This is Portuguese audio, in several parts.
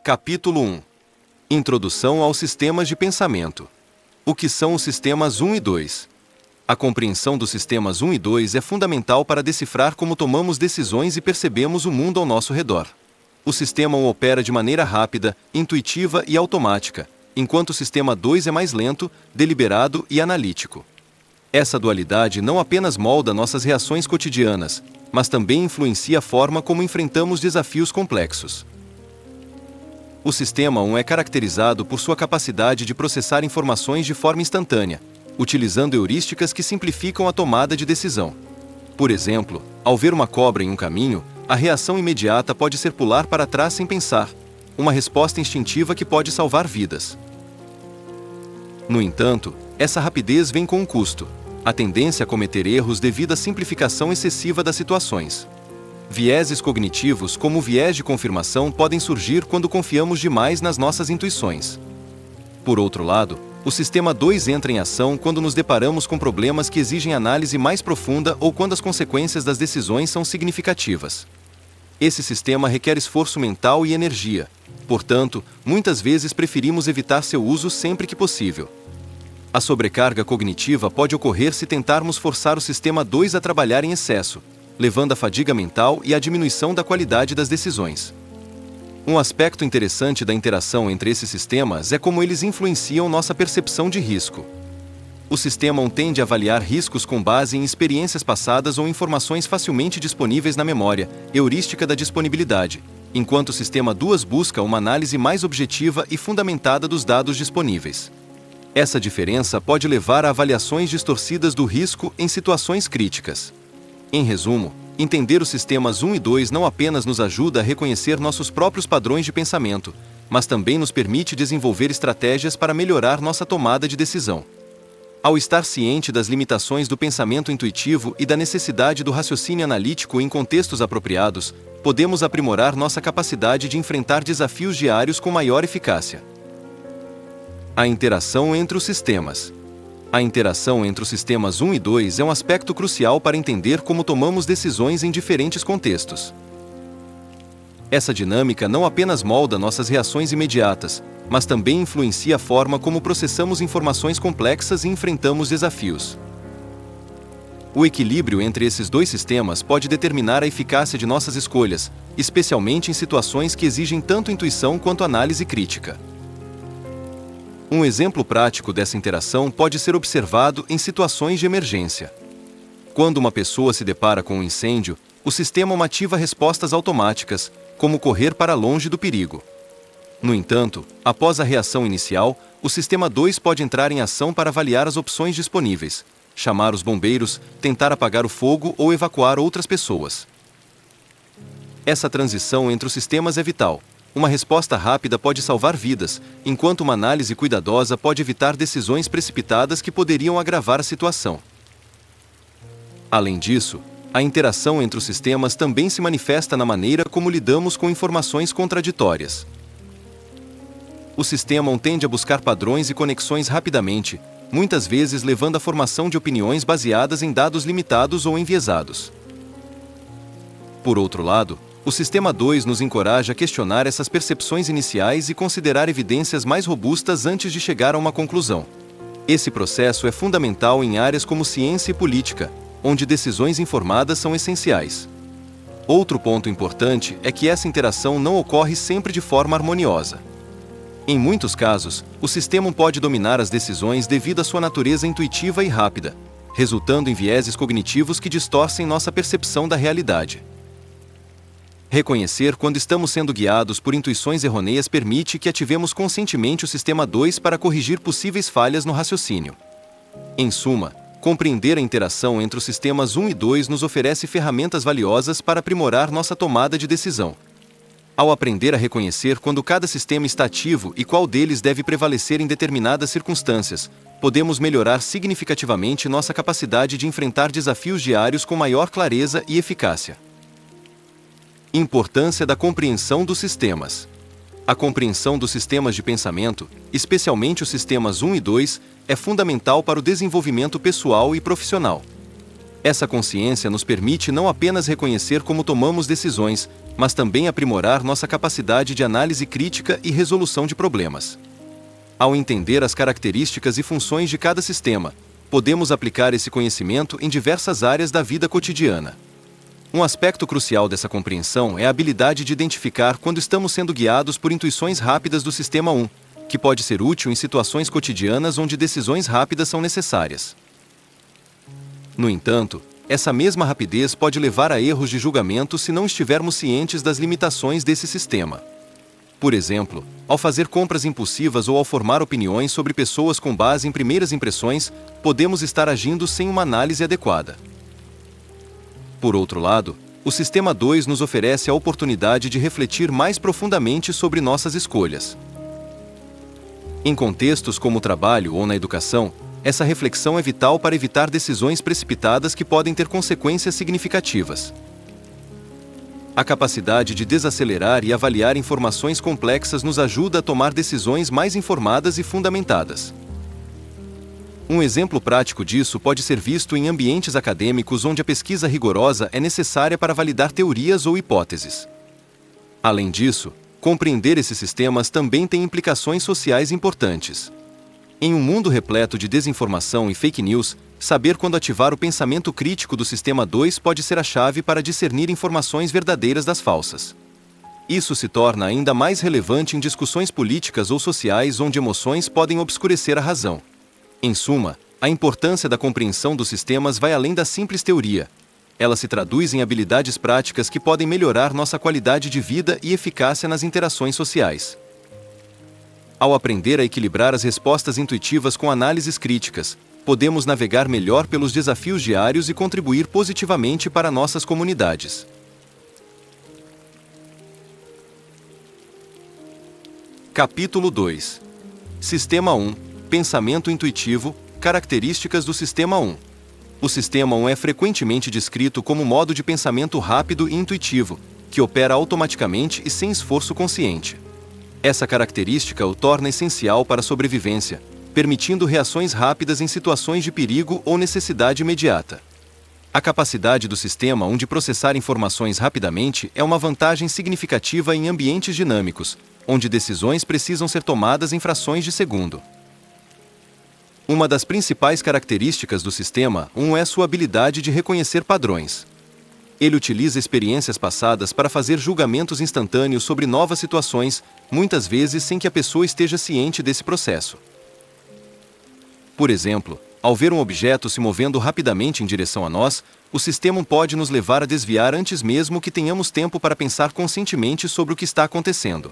Capítulo 1. Introdução aos sistemas de pensamento. O que são os sistemas 1 e 2? A compreensão dos sistemas 1 e 2 é fundamental para decifrar como tomamos decisões e percebemos o mundo ao nosso redor. O sistema 1 opera de maneira rápida, intuitiva e automática, enquanto o sistema 2 é mais lento, deliberado e analítico. Essa dualidade não apenas molda nossas reações cotidianas, mas também influencia a forma como enfrentamos desafios complexos. O sistema 1 é caracterizado por sua capacidade de processar informações de forma instantânea, utilizando heurísticas que simplificam a tomada de decisão. Por exemplo, ao ver uma cobra em um caminho, a reação imediata pode ser pular para trás sem pensar, uma resposta instintiva que pode salvar vidas. No entanto, essa rapidez vem com um custo: a tendência a cometer erros devido à simplificação excessiva das situações. Vieses cognitivos, como o viés de confirmação, podem surgir quando confiamos demais nas nossas intuições. Por outro lado, o sistema 2 entra em ação quando nos deparamos com problemas que exigem análise mais profunda ou quando as consequências das decisões são significativas. Esse sistema requer esforço mental e energia. Portanto, muitas vezes preferimos evitar seu uso sempre que possível. A sobrecarga cognitiva pode ocorrer se tentarmos forçar o sistema 2 a trabalhar em excesso, levando à fadiga mental e à diminuição da qualidade das decisões. Um aspecto interessante da interação entre esses sistemas é como eles influenciam nossa percepção de risco. O sistema 1 tende a avaliar riscos com base em experiências passadas ou informações facilmente disponíveis na memória, heurística da disponibilidade, enquanto o sistema 2 busca uma análise mais objetiva e fundamentada dos dados disponíveis. Essa diferença pode levar a avaliações distorcidas do risco em situações críticas. Em resumo, entender os sistemas 1 e 2 não apenas nos ajuda a reconhecer nossos próprios padrões de pensamento, mas também nos permite desenvolver estratégias para melhorar nossa tomada de decisão. Ao estar ciente das limitações do pensamento intuitivo e da necessidade do raciocínio analítico em contextos apropriados, podemos aprimorar nossa capacidade de enfrentar desafios diários com maior eficácia. A interação entre os sistemas. A interação entre os sistemas 1 e 2 é um aspecto crucial para entender como tomamos decisões em diferentes contextos. Essa dinâmica não apenas molda nossas reações imediatas, mas também influencia a forma como processamos informações complexas e enfrentamos desafios. O equilíbrio entre esses dois sistemas pode determinar a eficácia de nossas escolhas, especialmente em situações que exigem tanto intuição quanto análise crítica. Um exemplo prático dessa interação pode ser observado em situações de emergência. Quando uma pessoa se depara com um incêndio, o sistema ativa respostas automáticas, como correr para longe do perigo. No entanto, após a reação inicial, o sistema 2 pode entrar em ação para avaliar as opções disponíveis, chamar os bombeiros, tentar apagar o fogo ou evacuar outras pessoas. Essa transição entre os sistemas é vital. Uma resposta rápida pode salvar vidas, enquanto uma análise cuidadosa pode evitar decisões precipitadas que poderiam agravar a situação. Além disso, a interação entre os sistemas também se manifesta na maneira como lidamos com informações contraditórias. O sistema 1 tende a buscar padrões e conexões rapidamente, muitas vezes levando à formação de opiniões baseadas em dados limitados ou enviesados. Por outro lado, o sistema 2 nos encoraja a questionar essas percepções iniciais e considerar evidências mais robustas antes de chegar a uma conclusão. Esse processo é fundamental em áreas como ciência e política, onde decisões informadas são essenciais. Outro ponto importante é que essa interação não ocorre sempre de forma harmoniosa. Em muitos casos, o sistema pode dominar as decisões devido à sua natureza intuitiva e rápida, resultando em vieses cognitivos que distorcem nossa percepção da realidade. Reconhecer quando estamos sendo guiados por intuições errôneas permite que ativemos conscientemente o sistema 2 para corrigir possíveis falhas no raciocínio. Em suma, compreender a interação entre os sistemas 1 e 2 nos oferece ferramentas valiosas para aprimorar nossa tomada de decisão. Ao aprender a reconhecer quando cada sistema está ativo e qual deles deve prevalecer em determinadas circunstâncias, podemos melhorar significativamente nossa capacidade de enfrentar desafios diários com maior clareza e eficácia. Importância da compreensão dos sistemas. A compreensão dos sistemas de pensamento, especialmente os sistemas 1 e 2, é fundamental para o desenvolvimento pessoal e profissional. Essa consciência nos permite não apenas reconhecer como tomamos decisões, mas também aprimorar nossa capacidade de análise crítica e resolução de problemas. Ao entender as características e funções de cada sistema, podemos aplicar esse conhecimento em diversas áreas da vida cotidiana. Um aspecto crucial dessa compreensão é a habilidade de identificar quando estamos sendo guiados por intuições rápidas do Sistema 1, que pode ser útil em situações cotidianas onde decisões rápidas são necessárias. No entanto, essa mesma rapidez pode levar a erros de julgamento se não estivermos cientes das limitações desse sistema. Por exemplo, ao fazer compras impulsivas ou ao formar opiniões sobre pessoas com base em primeiras impressões, podemos estar agindo sem uma análise adequada. Por outro lado, o Sistema 2 nos oferece a oportunidade de refletir mais profundamente sobre nossas escolhas. Em contextos como o trabalho ou na educação, essa reflexão é vital para evitar decisões precipitadas que podem ter consequências significativas. A capacidade de desacelerar e avaliar informações complexas nos ajuda a tomar decisões mais informadas e fundamentadas. Um exemplo prático disso pode ser visto em ambientes acadêmicos onde a pesquisa rigorosa é necessária para validar teorias ou hipóteses. Além disso, compreender esses sistemas também tem implicações sociais importantes. Em um mundo repleto de desinformação e fake news, saber quando ativar o pensamento crítico do Sistema 2 pode ser a chave para discernir informações verdadeiras das falsas. Isso se torna ainda mais relevante em discussões políticas ou sociais onde emoções podem obscurecer a razão. Em suma, a importância da compreensão dos sistemas vai além da simples teoria. Ela se traduz em habilidades práticas que podem melhorar nossa qualidade de vida e eficácia nas interações sociais. Ao aprender a equilibrar as respostas intuitivas com análises críticas, podemos navegar melhor pelos desafios diários e contribuir positivamente para nossas comunidades. Capítulo 2. Sistema 1. Pensamento intuitivo, características do Sistema 1. O Sistema 1 é frequentemente descrito como modo de pensamento rápido e intuitivo, que opera automaticamente e sem esforço consciente. Essa característica o torna essencial para a sobrevivência, permitindo reações rápidas em situações de perigo ou necessidade imediata. A capacidade do Sistema 1 de processar informações rapidamente é uma vantagem significativa em ambientes dinâmicos, onde decisões precisam ser tomadas em frações de segundo. Uma das principais características do Sistema 1 é sua habilidade de reconhecer padrões. Ele utiliza experiências passadas para fazer julgamentos instantâneos sobre novas situações, muitas vezes sem que a pessoa esteja ciente desse processo. Por exemplo, ao ver um objeto se movendo rapidamente em direção a nós, o sistema pode nos levar a desviar antes mesmo que tenhamos tempo para pensar conscientemente sobre o que está acontecendo.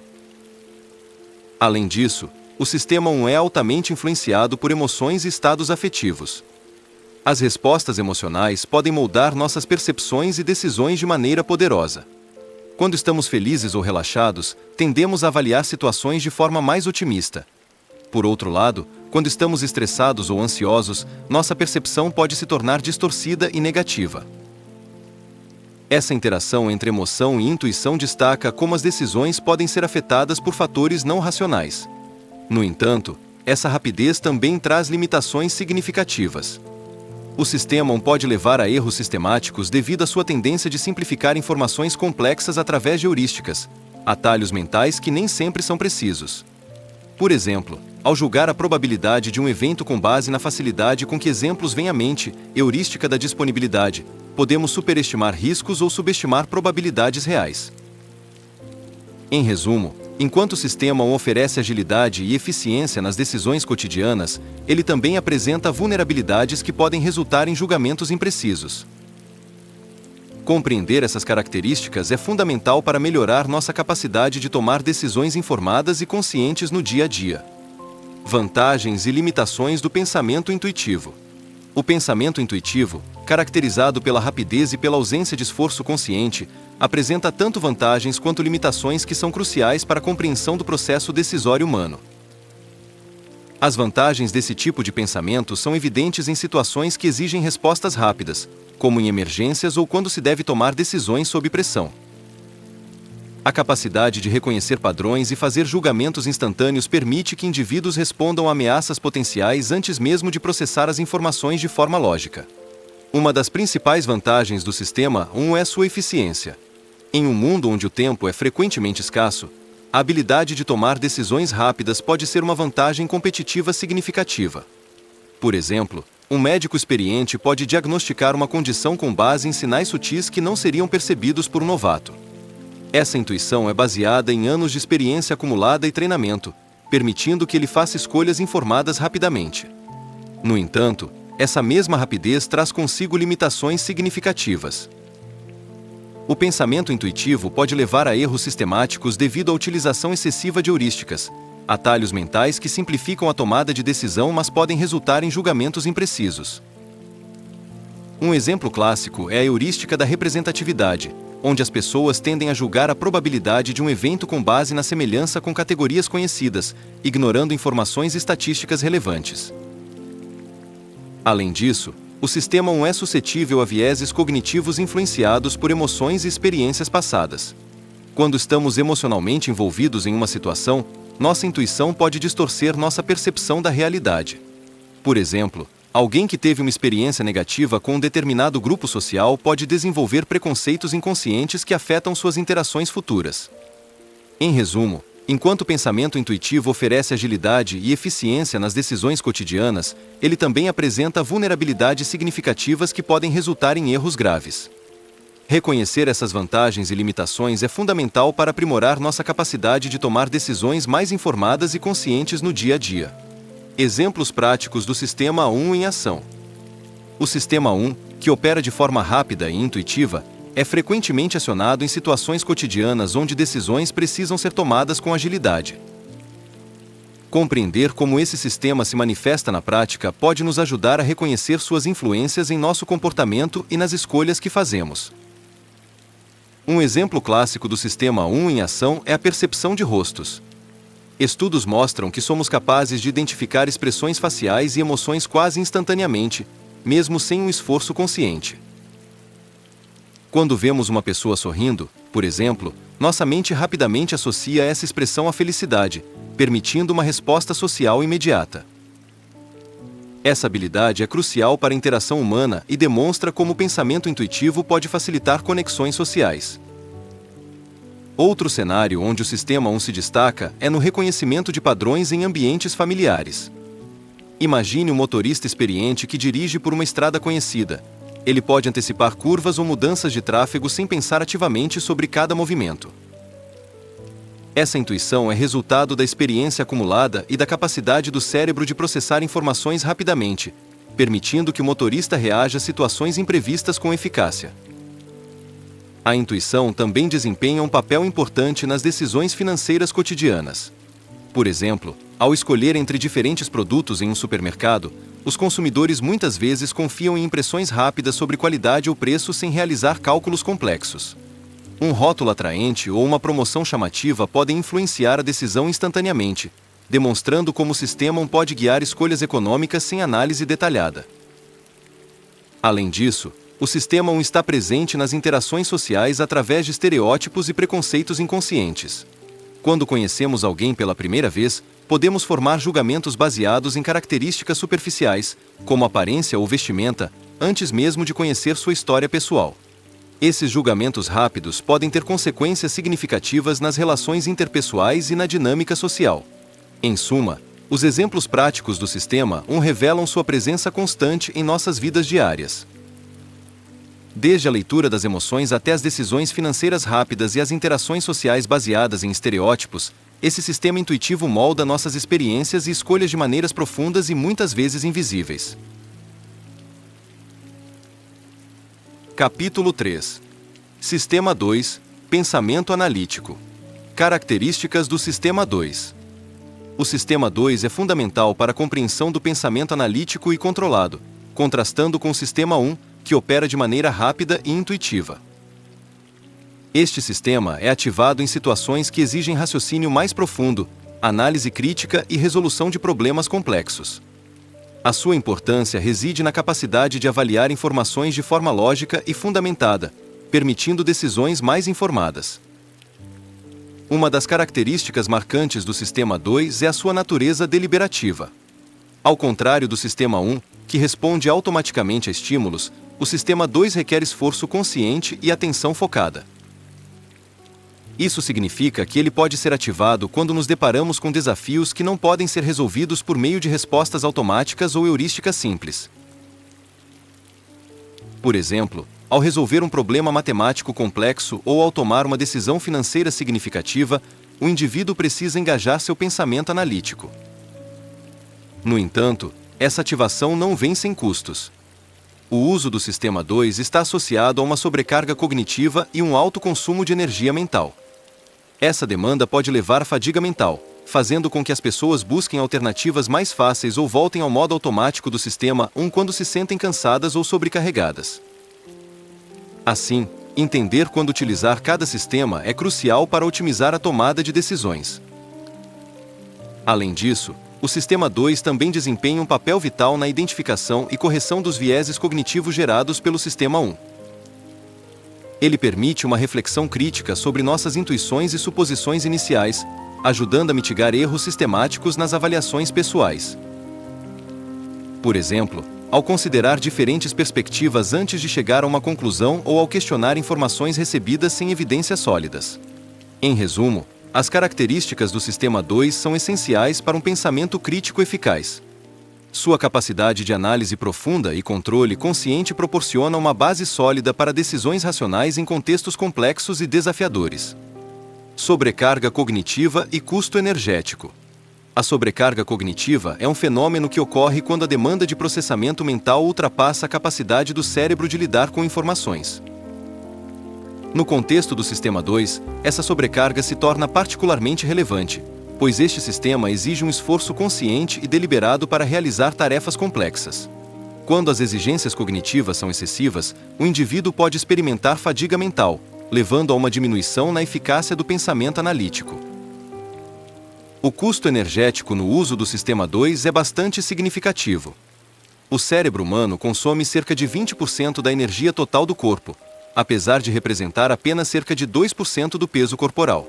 Além disso, o Sistema 1 é altamente influenciado por emoções e estados afetivos. As respostas emocionais podem moldar nossas percepções e decisões de maneira poderosa. Quando estamos felizes ou relaxados, tendemos a avaliar situações de forma mais otimista. Por outro lado, quando estamos estressados ou ansiosos, nossa percepção pode se tornar distorcida e negativa. Essa interação entre emoção e intuição destaca como as decisões podem ser afetadas por fatores não racionais. No entanto, essa rapidez também traz limitações significativas. O Sistema 1 pode levar a erros sistemáticos devido à sua tendência de simplificar informações complexas através de heurísticas, atalhos mentais que nem sempre são precisos. Por exemplo, ao julgar a probabilidade de um evento com base na facilidade com que exemplos vêm à mente, heurística da disponibilidade, podemos superestimar riscos ou subestimar probabilidades reais. Em resumo, enquanto o Sistema 1 oferece agilidade e eficiência nas decisões cotidianas, ele também apresenta vulnerabilidades que podem resultar em julgamentos imprecisos. Compreender essas características é fundamental para melhorar nossa capacidade de tomar decisões informadas e conscientes no dia a dia. Vantagens e limitações do pensamento intuitivo. O pensamento intuitivo, caracterizado pela rapidez e pela ausência de esforço consciente, apresenta tanto vantagens quanto limitações que são cruciais para a compreensão do processo decisório humano. As vantagens desse tipo de pensamento são evidentes em situações que exigem respostas rápidas, como em emergências ou quando se deve tomar decisões sob pressão. A capacidade de reconhecer padrões e fazer julgamentos instantâneos permite que indivíduos respondam a ameaças potenciais antes mesmo de processar as informações de forma lógica. Uma das principais vantagens do Sistema 1 é sua eficiência. Em um mundo onde o tempo é frequentemente escasso, a habilidade de tomar decisões rápidas pode ser uma vantagem competitiva significativa. Por exemplo, um médico experiente pode diagnosticar uma condição com base em sinais sutis que não seriam percebidos por um novato. Essa intuição é baseada em anos de experiência acumulada e treinamento, permitindo que ele faça escolhas informadas rapidamente. No entanto, essa mesma rapidez traz consigo limitações significativas. O pensamento intuitivo pode levar a erros sistemáticos devido à utilização excessiva de heurísticas, atalhos mentais que simplificam a tomada de decisão, mas podem resultar em julgamentos imprecisos. Um exemplo clássico é a heurística da representatividade, onde as pessoas tendem a julgar a probabilidade de um evento com base na semelhança com categorias conhecidas, ignorando informações estatísticas relevantes. Além disso, o sistema 1 é suscetível a vieses cognitivos influenciados por emoções e experiências passadas. Quando estamos emocionalmente envolvidos em uma situação, nossa intuição pode distorcer nossa percepção da realidade. Por exemplo, alguém que teve uma experiência negativa com um determinado grupo social pode desenvolver preconceitos inconscientes que afetam suas interações futuras. Em resumo, enquanto o pensamento intuitivo oferece agilidade e eficiência nas decisões cotidianas, ele também apresenta vulnerabilidades significativas que podem resultar em erros graves. Reconhecer essas vantagens e limitações é fundamental para aprimorar nossa capacidade de tomar decisões mais informadas e conscientes no dia a dia. Exemplos práticos do Sistema 1 em ação. O Sistema 1, que opera de forma rápida e intuitiva, é frequentemente acionado em situações cotidianas onde decisões precisam ser tomadas com agilidade. Compreender como esse sistema se manifesta na prática pode nos ajudar a reconhecer suas influências em nosso comportamento e nas escolhas que fazemos. Um exemplo clássico do Sistema 1 em ação é a percepção de rostos. Estudos mostram que somos capazes de identificar expressões faciais e emoções quase instantaneamente, mesmo sem um esforço consciente. Quando vemos uma pessoa sorrindo, por exemplo, nossa mente rapidamente associa essa expressão à felicidade, permitindo uma resposta social imediata. Essa habilidade é crucial para a interação humana e demonstra como o pensamento intuitivo pode facilitar conexões sociais. Outro cenário onde o Sistema 1 se destaca é no reconhecimento de padrões em ambientes familiares. Imagine um motorista experiente que dirige por uma estrada conhecida. Ele pode antecipar curvas ou mudanças de tráfego sem pensar ativamente sobre cada movimento. Essa intuição é resultado da experiência acumulada e da capacidade do cérebro de processar informações rapidamente, permitindo que o motorista reaja a situações imprevistas com eficácia. A intuição também desempenha um papel importante nas decisões financeiras cotidianas. Por exemplo, ao escolher entre diferentes produtos em um supermercado, os consumidores muitas vezes confiam em impressões rápidas sobre qualidade ou preço sem realizar cálculos complexos. Um rótulo atraente ou uma promoção chamativa podem influenciar a decisão instantaneamente, demonstrando como o sistema pode guiar escolhas econômicas sem análise detalhada. Além disso, o Sistema 1 está presente nas interações sociais através de estereótipos e preconceitos inconscientes. Quando conhecemos alguém pela primeira vez, podemos formar julgamentos baseados em características superficiais, como aparência ou vestimenta, antes mesmo de conhecer sua história pessoal. Esses julgamentos rápidos podem ter consequências significativas nas relações interpessoais e na dinâmica social. Em suma, os exemplos práticos do Sistema 1 revelam sua presença constante em nossas vidas diárias. Desde a leitura das emoções até as decisões financeiras rápidas e as interações sociais baseadas em estereótipos, esse sistema intuitivo molda nossas experiências e escolhas de maneiras profundas e muitas vezes invisíveis. Capítulo 3. Sistema 2. Pensamento analítico. Características do Sistema 2. O Sistema 2 é fundamental para a compreensão do pensamento analítico e controlado, contrastando com o Sistema 1, que opera de maneira rápida e intuitiva. Este sistema é ativado em situações que exigem raciocínio mais profundo, análise crítica e resolução de problemas complexos. A sua importância reside na capacidade de avaliar informações de forma lógica e fundamentada, permitindo decisões mais informadas. Uma das características marcantes do Sistema 2 é a sua natureza deliberativa. Ao contrário do Sistema 1, que responde automaticamente a estímulos, o Sistema 2 requer esforço consciente e atenção focada. Isso significa que ele pode ser ativado quando nos deparamos com desafios que não podem ser resolvidos por meio de respostas automáticas ou heurísticas simples. Por exemplo, ao resolver um problema matemático complexo ou ao tomar uma decisão financeira significativa, o indivíduo precisa engajar seu pensamento analítico. No entanto, essa ativação não vem sem custos. O uso do sistema 2 está associado a uma sobrecarga cognitiva e um alto consumo de energia mental. Essa demanda pode levar à fadiga mental, fazendo com que as pessoas busquem alternativas mais fáceis ou voltem ao modo automático do sistema 1 quando se sentem cansadas ou sobrecarregadas. Assim, entender quando utilizar cada sistema é crucial para otimizar a tomada de decisões. Além disso, o sistema 2 também desempenha um papel vital na identificação e correção dos vieses cognitivos gerados pelo sistema 1. Ele permite uma reflexão crítica sobre nossas intuições e suposições iniciais, ajudando a mitigar erros sistemáticos nas avaliações pessoais. Por exemplo, ao considerar diferentes perspectivas antes de chegar a uma conclusão ou ao questionar informações recebidas sem evidências sólidas. Em resumo, as características do sistema 2 são essenciais para um pensamento crítico eficaz. Sua capacidade de análise profunda e controle consciente proporciona uma base sólida para decisões racionais em contextos complexos e desafiadores. Sobrecarga cognitiva e custo energético. A sobrecarga cognitiva é um fenômeno que ocorre quando a demanda de processamento mental ultrapassa a capacidade do cérebro de lidar com informações. No contexto do sistema 2, essa sobrecarga se torna particularmente relevante, pois este sistema exige um esforço consciente e deliberado para realizar tarefas complexas. Quando as exigências cognitivas são excessivas, o indivíduo pode experimentar fadiga mental, levando a uma diminuição na eficácia do pensamento analítico. O custo energético no uso do sistema 2 é bastante significativo. O cérebro humano consome cerca de 20% da energia total do corpo, apesar de representar apenas cerca de 2% do peso corporal.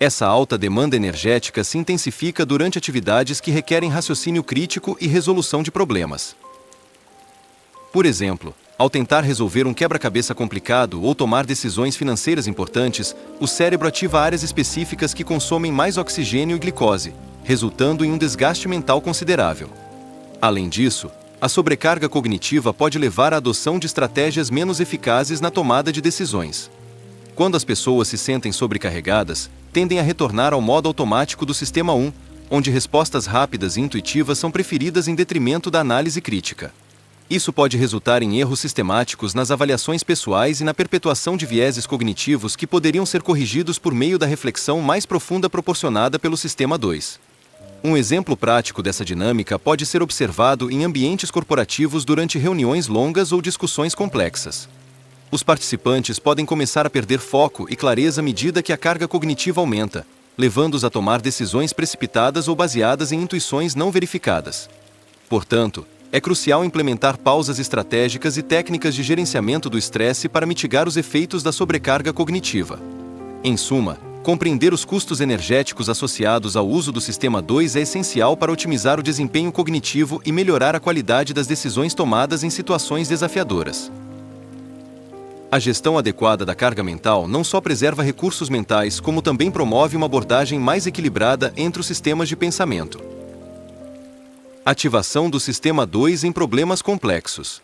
Essa alta demanda energética se intensifica durante atividades que requerem raciocínio crítico e resolução de problemas. Por exemplo, ao tentar resolver um quebra-cabeça complicado ou tomar decisões financeiras importantes, o cérebro ativa áreas específicas que consomem mais oxigênio e glicose, resultando em um desgaste mental considerável. Além disso, a sobrecarga cognitiva pode levar à adoção de estratégias menos eficazes na tomada de decisões. Quando as pessoas se sentem sobrecarregadas, tendem a retornar ao modo automático do sistema 1, onde respostas rápidas e intuitivas são preferidas em detrimento da análise crítica. Isso pode resultar em erros sistemáticos nas avaliações pessoais e na perpetuação de vieses cognitivos que poderiam ser corrigidos por meio da reflexão mais profunda proporcionada pelo sistema 2. Um exemplo prático dessa dinâmica pode ser observado em ambientes corporativos durante reuniões longas ou discussões complexas. Os participantes podem começar a perder foco e clareza à medida que a carga cognitiva aumenta, levando-os a tomar decisões precipitadas ou baseadas em intuições não verificadas. Portanto, é crucial implementar pausas estratégicas e técnicas de gerenciamento do estresse para mitigar os efeitos da sobrecarga cognitiva. Em suma, compreender os custos energéticos associados ao uso do sistema 2 é essencial para otimizar o desempenho cognitivo e melhorar a qualidade das decisões tomadas em situações desafiadoras. A gestão adequada da carga mental não só preserva recursos mentais, como também promove uma abordagem mais equilibrada entre os sistemas de pensamento. Ativação do sistema 2 em problemas complexos.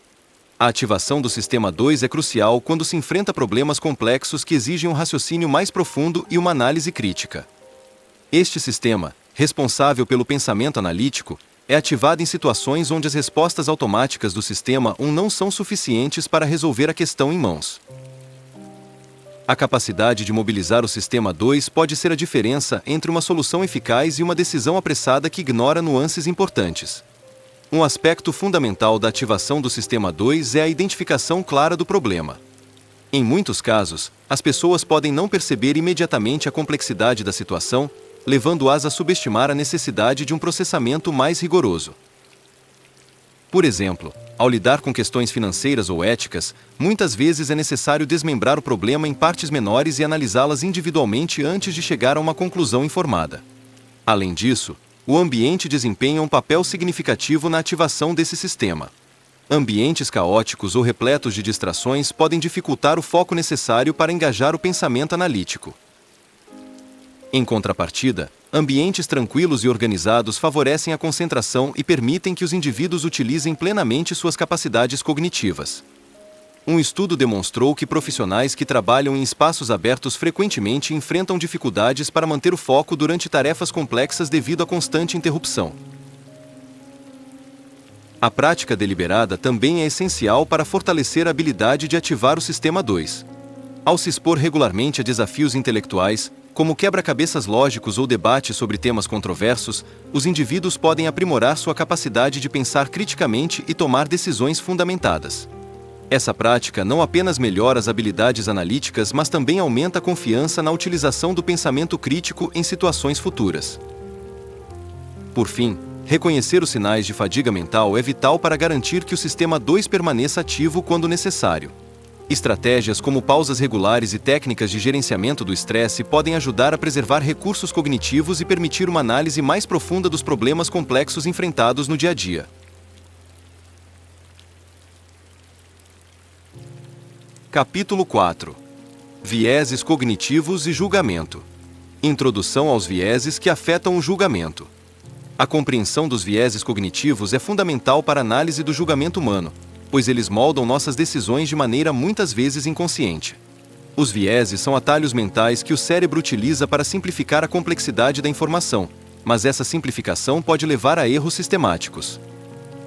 A ativação do sistema 2 é crucial quando se enfrenta problemas complexos que exigem um raciocínio mais profundo e uma análise crítica. Este sistema, responsável pelo pensamento analítico, é ativado em situações onde as respostas automáticas do sistema 1 não são suficientes para resolver a questão em mãos. A capacidade de mobilizar o sistema 2 pode ser a diferença entre uma solução eficaz e uma decisão apressada que ignora nuances importantes. Um aspecto fundamental da ativação do sistema 2 é a identificação clara do problema. Em muitos casos, as pessoas podem não perceber imediatamente a complexidade da situação, levando-as a subestimar a necessidade de um processamento mais rigoroso. Por exemplo, ao lidar com questões financeiras ou éticas, muitas vezes é necessário desmembrar o problema em partes menores e analisá-las individualmente antes de chegar a uma conclusão informada. Além disso, o ambiente desempenha um papel significativo na ativação desse sistema. Ambientes caóticos ou repletos de distrações podem dificultar o foco necessário para engajar o pensamento analítico. Em contrapartida, ambientes tranquilos e organizados favorecem a concentração e permitem que os indivíduos utilizem plenamente suas capacidades cognitivas. Um estudo demonstrou que profissionais que trabalham em espaços abertos frequentemente enfrentam dificuldades para manter o foco durante tarefas complexas devido à constante interrupção. A prática deliberada também é essencial para fortalecer a habilidade de ativar o sistema 2. Ao se expor regularmente a desafios intelectuais, como quebra-cabeças lógicos ou debates sobre temas controversos, os indivíduos podem aprimorar sua capacidade de pensar criticamente e tomar decisões fundamentadas. Essa prática não apenas melhora as habilidades analíticas, mas também aumenta a confiança na utilização do pensamento crítico em situações futuras. Por fim, reconhecer os sinais de fadiga mental é vital para garantir que o sistema 2 permaneça ativo quando necessário. Estratégias como pausas regulares e técnicas de gerenciamento do estresse podem ajudar a preservar recursos cognitivos e permitir uma análise mais profunda dos problemas complexos enfrentados no dia a dia. Capítulo 4. Vieses cognitivos e julgamento. Introdução aos vieses que afetam o julgamento. A compreensão dos vieses cognitivos é fundamental para a análise do julgamento humano, pois eles moldam nossas decisões de maneira muitas vezes inconsciente. Os vieses são atalhos mentais que o cérebro utiliza para simplificar a complexidade da informação, mas essa simplificação pode levar a erros sistemáticos.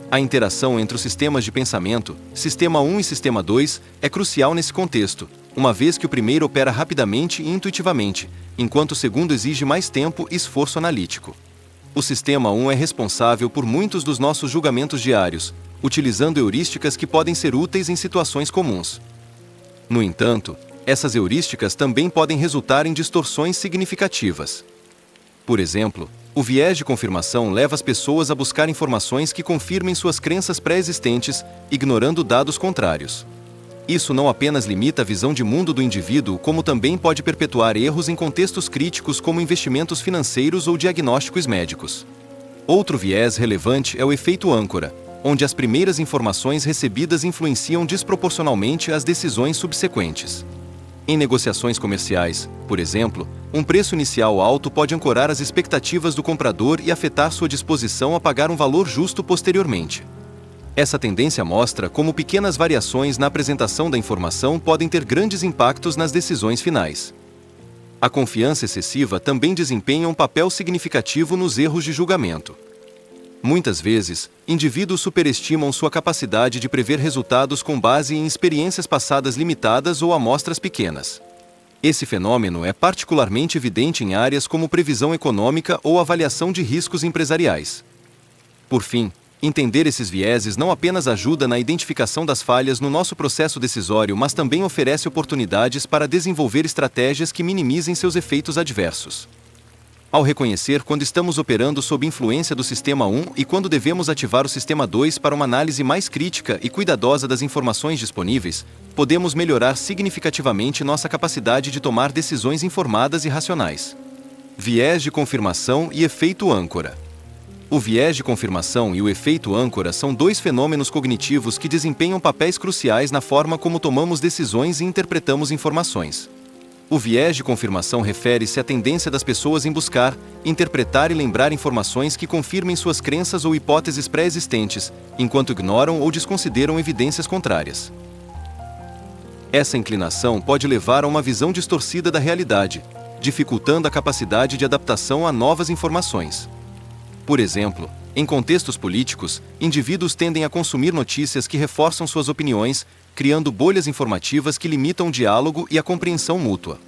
A interação entre os sistemas de pensamento, Sistema 1 e Sistema 2, é crucial nesse contexto, uma vez que o primeiro opera rapidamente e intuitivamente, enquanto o segundo exige mais tempo e esforço analítico. O Sistema 1 é responsável por muitos dos nossos julgamentos diários, utilizando heurísticas que podem ser úteis em situações comuns. No entanto, essas heurísticas também podem resultar em distorções significativas. Por exemplo, o viés de confirmação leva as pessoas a buscar informações que confirmem suas crenças pré-existentes, ignorando dados contrários. Isso não apenas limita a visão de mundo do indivíduo, como também pode perpetuar erros em contextos críticos como investimentos financeiros ou diagnósticos médicos. Outro viés relevante é o efeito âncora, onde as primeiras informações recebidas influenciam desproporcionalmente as decisões subsequentes. Em negociações comerciais, por exemplo, um preço inicial alto pode ancorar as expectativas do comprador e afetar sua disposição a pagar um valor justo posteriormente. Essa tendência mostra como pequenas variações na apresentação da informação podem ter grandes impactos nas decisões finais. A confiança excessiva também desempenha um papel significativo nos erros de julgamento. Muitas vezes, indivíduos superestimam sua capacidade de prever resultados com base em experiências passadas limitadas ou amostras pequenas. Esse fenômeno é particularmente evidente em áreas como previsão econômica ou avaliação de riscos empresariais. Por fim, entender esses vieses não apenas ajuda na identificação das falhas no nosso processo decisório, mas também oferece oportunidades para desenvolver estratégias que minimizem seus efeitos adversos. Ao reconhecer quando estamos operando sob influência do Sistema 1 e quando devemos ativar o Sistema 2 para uma análise mais crítica e cuidadosa das informações disponíveis, podemos melhorar significativamente nossa capacidade de tomar decisões informadas e racionais. Viés de confirmação e efeito âncora. O viés de confirmação e o efeito âncora são dois fenômenos cognitivos que desempenham papéis cruciais na forma como tomamos decisões e interpretamos informações. O viés de confirmação refere-se à tendência das pessoas em buscar, interpretar e lembrar informações que confirmem suas crenças ou hipóteses pré-existentes, enquanto ignoram ou desconsideram evidências contrárias. Essa inclinação pode levar a uma visão distorcida da realidade, dificultando a capacidade de adaptação a novas informações. Por exemplo, em contextos políticos, indivíduos tendem a consumir notícias que reforçam suas opiniões, criando bolhas informativas que limitam o diálogo e a compreensão mútua.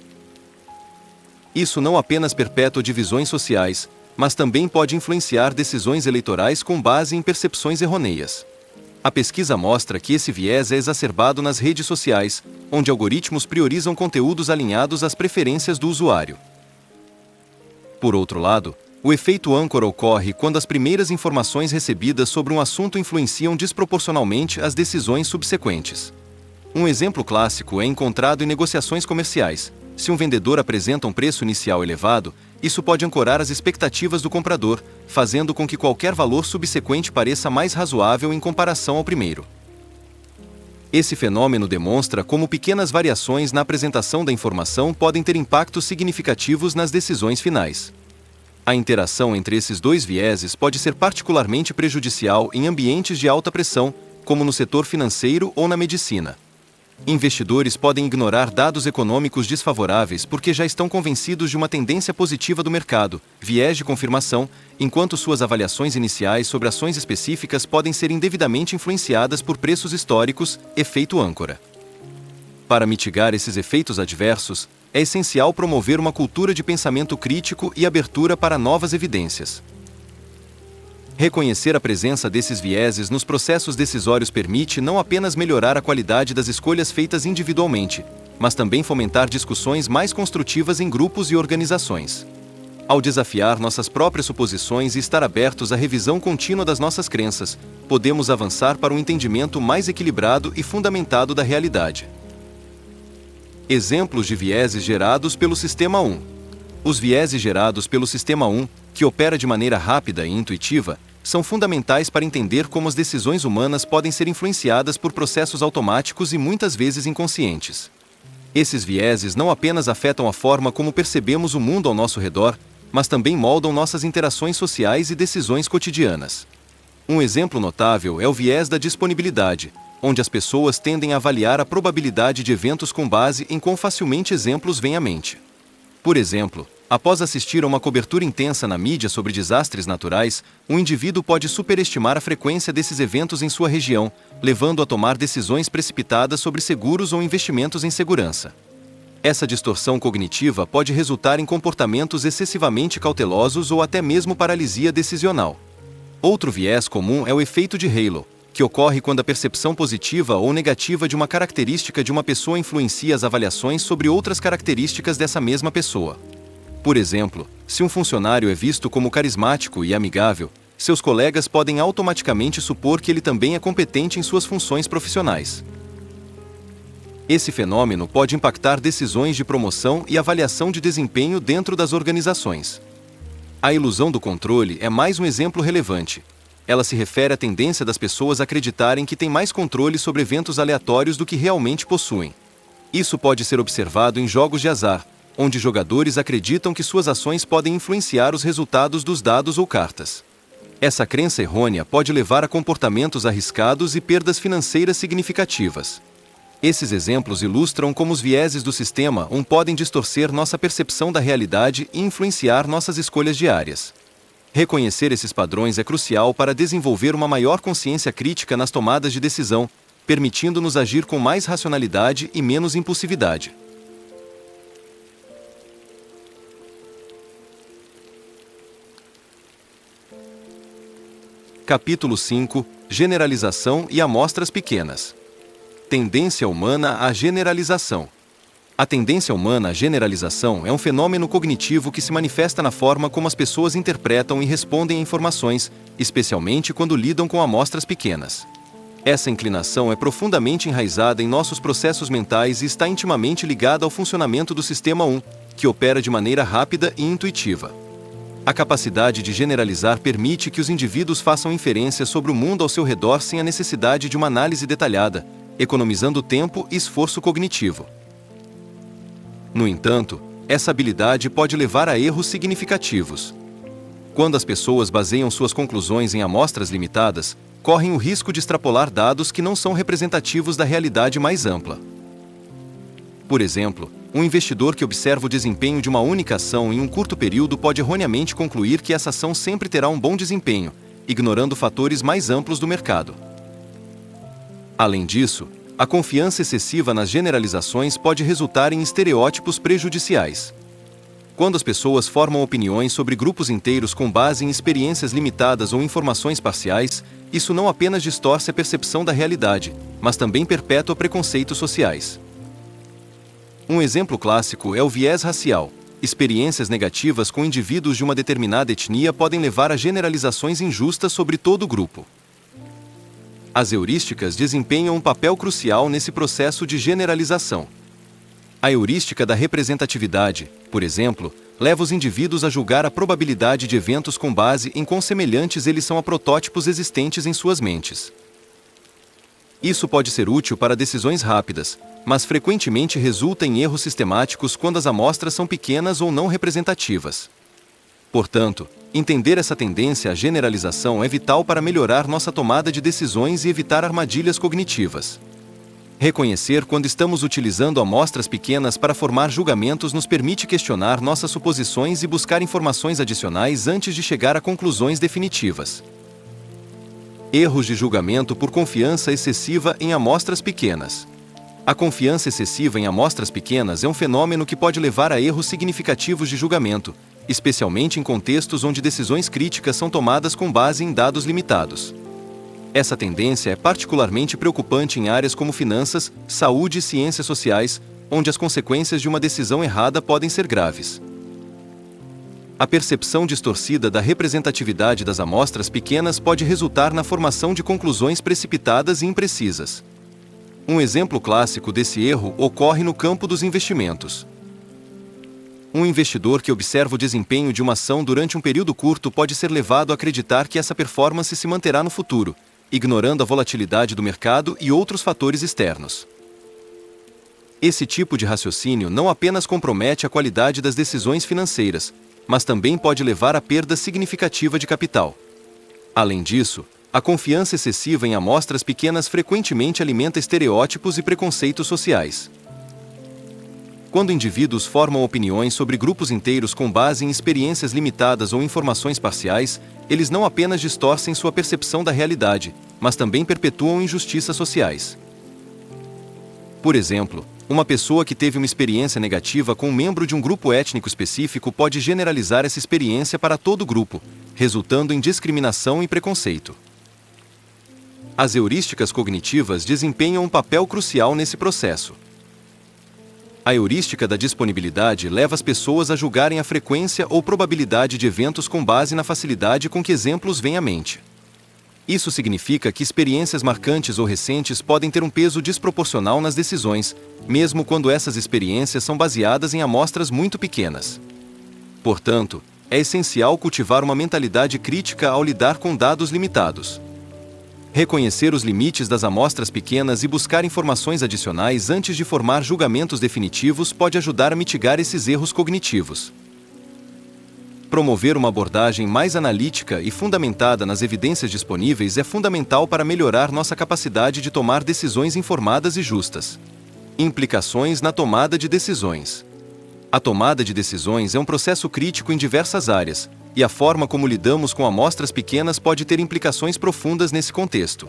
Isso não apenas perpetua divisões sociais, mas também pode influenciar decisões eleitorais com base em percepções errôneas. A pesquisa mostra que esse viés é exacerbado nas redes sociais, onde algoritmos priorizam conteúdos alinhados às preferências do usuário. Por outro lado, o efeito âncora ocorre quando as primeiras informações recebidas sobre um assunto influenciam desproporcionalmente as decisões subsequentes. Um exemplo clássico é encontrado em negociações comerciais. Se um vendedor apresenta um preço inicial elevado, isso pode ancorar as expectativas do comprador, fazendo com que qualquer valor subsequente pareça mais razoável em comparação ao primeiro. Esse fenômeno demonstra como pequenas variações na apresentação da informação podem ter impactos significativos nas decisões finais. A interação entre esses dois vieses pode ser particularmente prejudicial em ambientes de alta pressão, como no setor financeiro ou na medicina. Investidores podem ignorar dados econômicos desfavoráveis porque já estão convencidos de uma tendência positiva do mercado, viés de confirmação, enquanto suas avaliações iniciais sobre ações específicas podem ser indevidamente influenciadas por preços históricos, efeito âncora. Para mitigar esses efeitos adversos, é essencial promover uma cultura de pensamento crítico e abertura para novas evidências. Reconhecer a presença desses vieses nos processos decisórios permite não apenas melhorar a qualidade das escolhas feitas individualmente, mas também fomentar discussões mais construtivas em grupos e organizações. Ao desafiar nossas próprias suposições e estar abertos à revisão contínua das nossas crenças, podemos avançar para um entendimento mais equilibrado e fundamentado da realidade. Exemplos de vieses gerados pelo Sistema 1. Os vieses gerados pelo Sistema 1, que opera de maneira rápida e intuitiva, são fundamentais para entender como as decisões humanas podem ser influenciadas por processos automáticos e muitas vezes inconscientes. Esses vieses não apenas afetam a forma como percebemos o mundo ao nosso redor, mas também moldam nossas interações sociais e decisões cotidianas. Um exemplo notável é o viés da disponibilidade, onde as pessoas tendem a avaliar a probabilidade de eventos com base em quão facilmente exemplos vêm à mente. Por exemplo, após assistir a uma cobertura intensa na mídia sobre desastres naturais, um indivíduo pode superestimar a frequência desses eventos em sua região, levando a tomar decisões precipitadas sobre seguros ou investimentos em segurança. Essa distorção cognitiva pode resultar em comportamentos excessivamente cautelosos ou até mesmo paralisia decisional. Outro viés comum é o efeito de halo, que ocorre quando a percepção positiva ou negativa de uma característica de uma pessoa influencia as avaliações sobre outras características dessa mesma pessoa. Por exemplo, se um funcionário é visto como carismático e amigável, seus colegas podem automaticamente supor que ele também é competente em suas funções profissionais. Esse fenômeno pode impactar decisões de promoção e avaliação de desempenho dentro das organizações. A ilusão do controle é mais um exemplo relevante. Ela se refere à tendência das pessoas acreditarem que têm mais controle sobre eventos aleatórios do que realmente possuem. Isso pode ser observado em jogos de azar, onde jogadores acreditam que suas ações podem influenciar os resultados dos dados ou cartas. Essa crença errônea pode levar a comportamentos arriscados e perdas financeiras significativas. Esses exemplos ilustram como os vieses do Sistema 1 podem distorcer nossa percepção da realidade e influenciar nossas escolhas diárias. Reconhecer esses padrões é crucial para desenvolver uma maior consciência crítica nas tomadas de decisão, permitindo-nos agir com mais racionalidade e menos impulsividade. Capítulo 5 – Generalização e amostras pequenas. Tendência humana à generalização. A tendência humana à generalização é um fenômeno cognitivo que se manifesta na forma como as pessoas interpretam e respondem a informações, especialmente quando lidam com amostras pequenas. Essa inclinação é profundamente enraizada em nossos processos mentais e está intimamente ligada ao funcionamento do Sistema 1, que opera de maneira rápida e intuitiva. A capacidade de generalizar permite que os indivíduos façam inferências sobre o mundo ao seu redor sem a necessidade de uma análise detalhada, economizando tempo e esforço cognitivo. No entanto, essa habilidade pode levar a erros significativos. Quando as pessoas baseiam suas conclusões em amostras limitadas, correm o risco de extrapolar dados que não são representativos da realidade mais ampla. Por exemplo, um investidor que observa o desempenho de uma única ação em um curto período pode erroneamente concluir que essa ação sempre terá um bom desempenho, ignorando fatores mais amplos do mercado. Além disso, a confiança excessiva nas generalizações pode resultar em estereótipos prejudiciais. Quando as pessoas formam opiniões sobre grupos inteiros com base em experiências limitadas ou informações parciais, isso não apenas distorce a percepção da realidade, mas também perpetua preconceitos sociais. Um exemplo clássico é o viés racial. Experiências negativas com indivíduos de uma determinada etnia podem levar a generalizações injustas sobre todo o grupo. As heurísticas desempenham um papel crucial nesse processo de generalização. A heurística da representatividade, por exemplo, leva os indivíduos a julgar a probabilidade de eventos com base em quão semelhantes eles são a protótipos existentes em suas mentes. Isso pode ser útil para decisões rápidas, mas frequentemente resulta em erros sistemáticos quando as amostras são pequenas ou não representativas. Portanto, entender essa tendência à generalização é vital para melhorar nossa tomada de decisões e evitar armadilhas cognitivas. Reconhecer quando estamos utilizando amostras pequenas para formar julgamentos nos permite questionar nossas suposições e buscar informações adicionais antes de chegar a conclusões definitivas. Erros de julgamento por confiança excessiva em amostras pequenas. A confiança excessiva em amostras pequenas é um fenômeno que pode levar a erros significativos de julgamento, especialmente em contextos onde decisões críticas são tomadas com base em dados limitados. Essa tendência é particularmente preocupante em áreas como finanças, saúde e ciências sociais, onde as consequências de uma decisão errada podem ser graves. A percepção distorcida da representatividade das amostras pequenas pode resultar na formação de conclusões precipitadas e imprecisas. Um exemplo clássico desse erro ocorre no campo dos investimentos. Um investidor que observa o desempenho de uma ação durante um período curto pode ser levado a acreditar que essa performance se manterá no futuro, ignorando a volatilidade do mercado e outros fatores externos. Esse tipo de raciocínio não apenas compromete a qualidade das decisões financeiras, mas também pode levar à perda significativa de capital. Além disso, a confiança excessiva em amostras pequenas frequentemente alimenta estereótipos e preconceitos sociais. Quando indivíduos formam opiniões sobre grupos inteiros com base em experiências limitadas ou informações parciais, eles não apenas distorcem sua percepção da realidade, mas também perpetuam injustiças sociais. Por exemplo, uma pessoa que teve uma experiência negativa com um membro de um grupo étnico específico pode generalizar essa experiência para todo o grupo, resultando em discriminação e preconceito. As heurísticas cognitivas desempenham um papel crucial nesse processo. A heurística da disponibilidade leva as pessoas a julgarem a frequência ou probabilidade de eventos com base na facilidade com que exemplos vêm à mente. Isso significa que experiências marcantes ou recentes podem ter um peso desproporcional nas decisões, mesmo quando essas experiências são baseadas em amostras muito pequenas. Portanto, é essencial cultivar uma mentalidade crítica ao lidar com dados limitados. Reconhecer os limites das amostras pequenas e buscar informações adicionais antes de formar julgamentos definitivos pode ajudar a mitigar esses erros cognitivos. Promover uma abordagem mais analítica e fundamentada nas evidências disponíveis é fundamental para melhorar nossa capacidade de tomar decisões informadas e justas. Implicações na tomada de decisões. A tomada de decisões é um processo crítico em diversas áreas, e a forma como lidamos com amostras pequenas pode ter implicações profundas nesse contexto.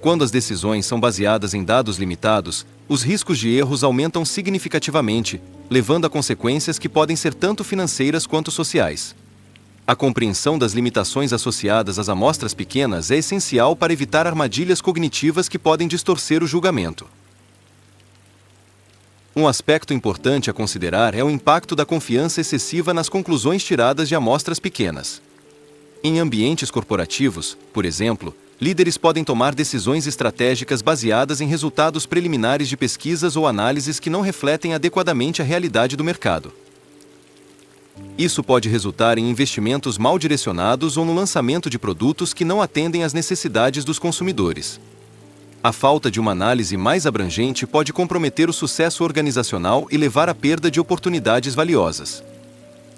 Quando as decisões são baseadas em dados limitados, os riscos de erros aumentam significativamente, levando a consequências que podem ser tanto financeiras quanto sociais. A compreensão das limitações associadas às amostras pequenas é essencial para evitar armadilhas cognitivas que podem distorcer o julgamento. Um aspecto importante a considerar é o impacto da confiança excessiva nas conclusões tiradas de amostras pequenas. Em ambientes corporativos, por exemplo, líderes podem tomar decisões estratégicas baseadas em resultados preliminares de pesquisas ou análises que não refletem adequadamente a realidade do mercado. Isso pode resultar em investimentos mal direcionados ou no lançamento de produtos que não atendem às necessidades dos consumidores. A falta de uma análise mais abrangente pode comprometer o sucesso organizacional e levar à perda de oportunidades valiosas.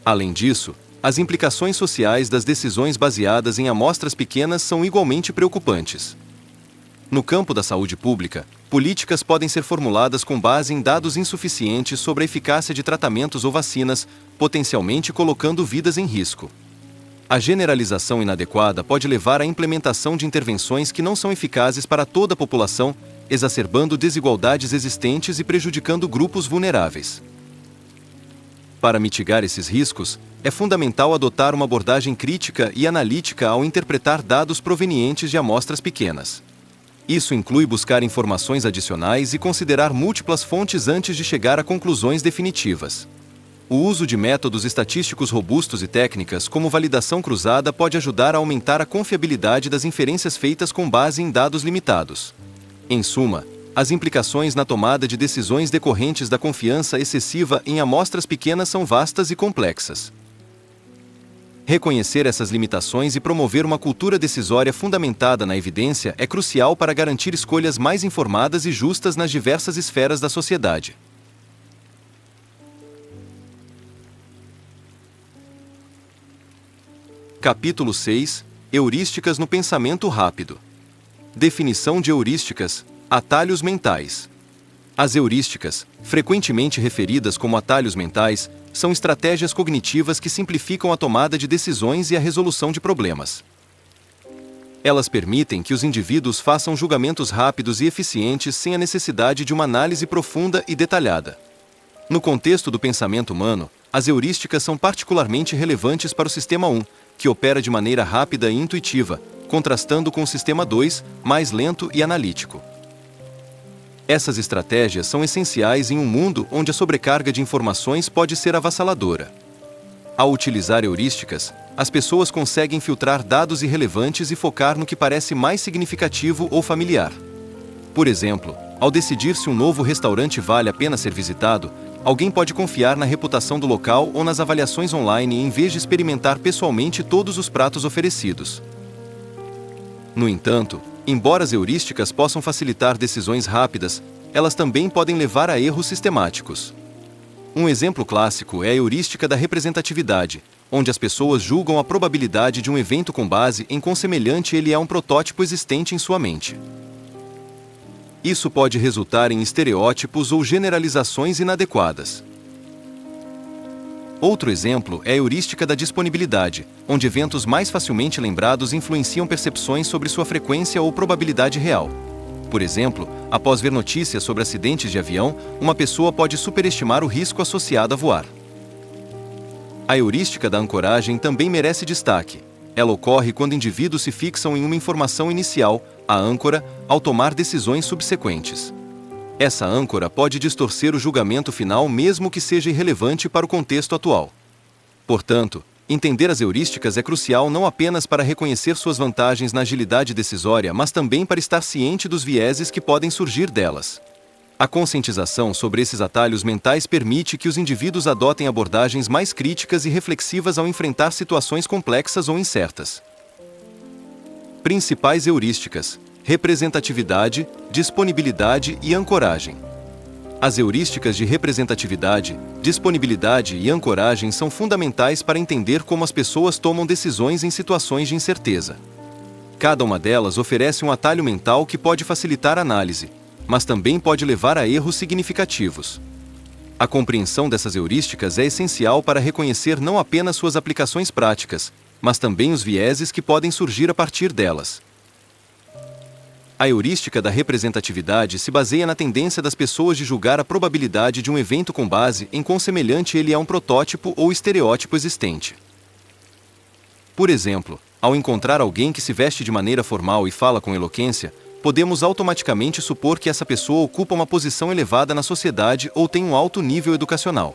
Além disso, as implicações sociais das decisões baseadas em amostras pequenas são igualmente preocupantes. No campo da saúde pública, políticas podem ser formuladas com base em dados insuficientes sobre a eficácia de tratamentos ou vacinas, potencialmente colocando vidas em risco. A generalização inadequada pode levar à implementação de intervenções que não são eficazes para toda a população, exacerbando desigualdades existentes e prejudicando grupos vulneráveis. Para mitigar esses riscos, é fundamental adotar uma abordagem crítica e analítica ao interpretar dados provenientes de amostras pequenas. Isso inclui buscar informações adicionais e considerar múltiplas fontes antes de chegar a conclusões definitivas. O uso de métodos estatísticos robustos e técnicas como validação cruzada pode ajudar a aumentar a confiabilidade das inferências feitas com base em dados limitados. Em suma, as implicações na tomada de decisões decorrentes da confiança excessiva em amostras pequenas são vastas e complexas. Reconhecer essas limitações e promover uma cultura decisória fundamentada na evidência é crucial para garantir escolhas mais informadas e justas nas diversas esferas da sociedade. Capítulo 6 – Heurísticas no pensamento rápido. Definição de heurísticas: atalhos mentais. As heurísticas, frequentemente referidas como atalhos mentais, são estratégias cognitivas que simplificam a tomada de decisões e a resolução de problemas. Elas permitem que os indivíduos façam julgamentos rápidos e eficientes sem a necessidade de uma análise profunda e detalhada. No contexto do pensamento humano, as heurísticas são particularmente relevantes para o Sistema 1, que opera de maneira rápida e intuitiva, contrastando com o Sistema 2, mais lento e analítico. Essas estratégias são essenciais em um mundo onde a sobrecarga de informações pode ser avassaladora. Ao utilizar heurísticas, as pessoas conseguem filtrar dados irrelevantes e focar no que parece mais significativo ou familiar. Por exemplo, ao decidir se um novo restaurante vale a pena ser visitado, alguém pode confiar na reputação do local ou nas avaliações online em vez de experimentar pessoalmente todos os pratos oferecidos. No entanto, embora as heurísticas possam facilitar decisões rápidas, elas também podem levar a erros sistemáticos. Um exemplo clássico é a heurística da representatividade, onde as pessoas julgam a probabilidade de um evento com base em quão semelhante ele é a um protótipo existente em sua mente. Isso pode resultar em estereótipos ou generalizações inadequadas. Outro exemplo é a heurística da disponibilidade, onde eventos mais facilmente lembrados influenciam percepções sobre sua frequência ou probabilidade real. Por exemplo, após ver notícias sobre acidentes de avião, uma pessoa pode superestimar o risco associado a voar. A heurística da ancoragem também merece destaque. Ela ocorre quando indivíduos se fixam em uma informação inicial, a âncora, ao tomar decisões subsequentes. Essa âncora pode distorcer o julgamento final mesmo que seja irrelevante para o contexto atual. Portanto, entender as heurísticas é crucial não apenas para reconhecer suas vantagens na agilidade decisória, mas também para estar ciente dos vieses que podem surgir delas. A conscientização sobre esses atalhos mentais permite que os indivíduos adotem abordagens mais críticas e reflexivas ao enfrentar situações complexas ou incertas. Principais heurísticas: representatividade, disponibilidade e ancoragem. As heurísticas de representatividade, disponibilidade e ancoragem são fundamentais para entender como as pessoas tomam decisões em situações de incerteza. Cada uma delas oferece um atalho mental que pode facilitar a análise, mas também pode levar a erros significativos. A compreensão dessas heurísticas é essencial para reconhecer não apenas suas aplicações práticas, mas também os vieses que podem surgir a partir delas. A heurística da representatividade se baseia na tendência das pessoas de julgar a probabilidade de um evento com base em quão semelhante ele é a um protótipo ou estereótipo existente. Por exemplo, ao encontrar alguém que se veste de maneira formal e fala com eloquência, podemos automaticamente supor que essa pessoa ocupa uma posição elevada na sociedade ou tem um alto nível educacional.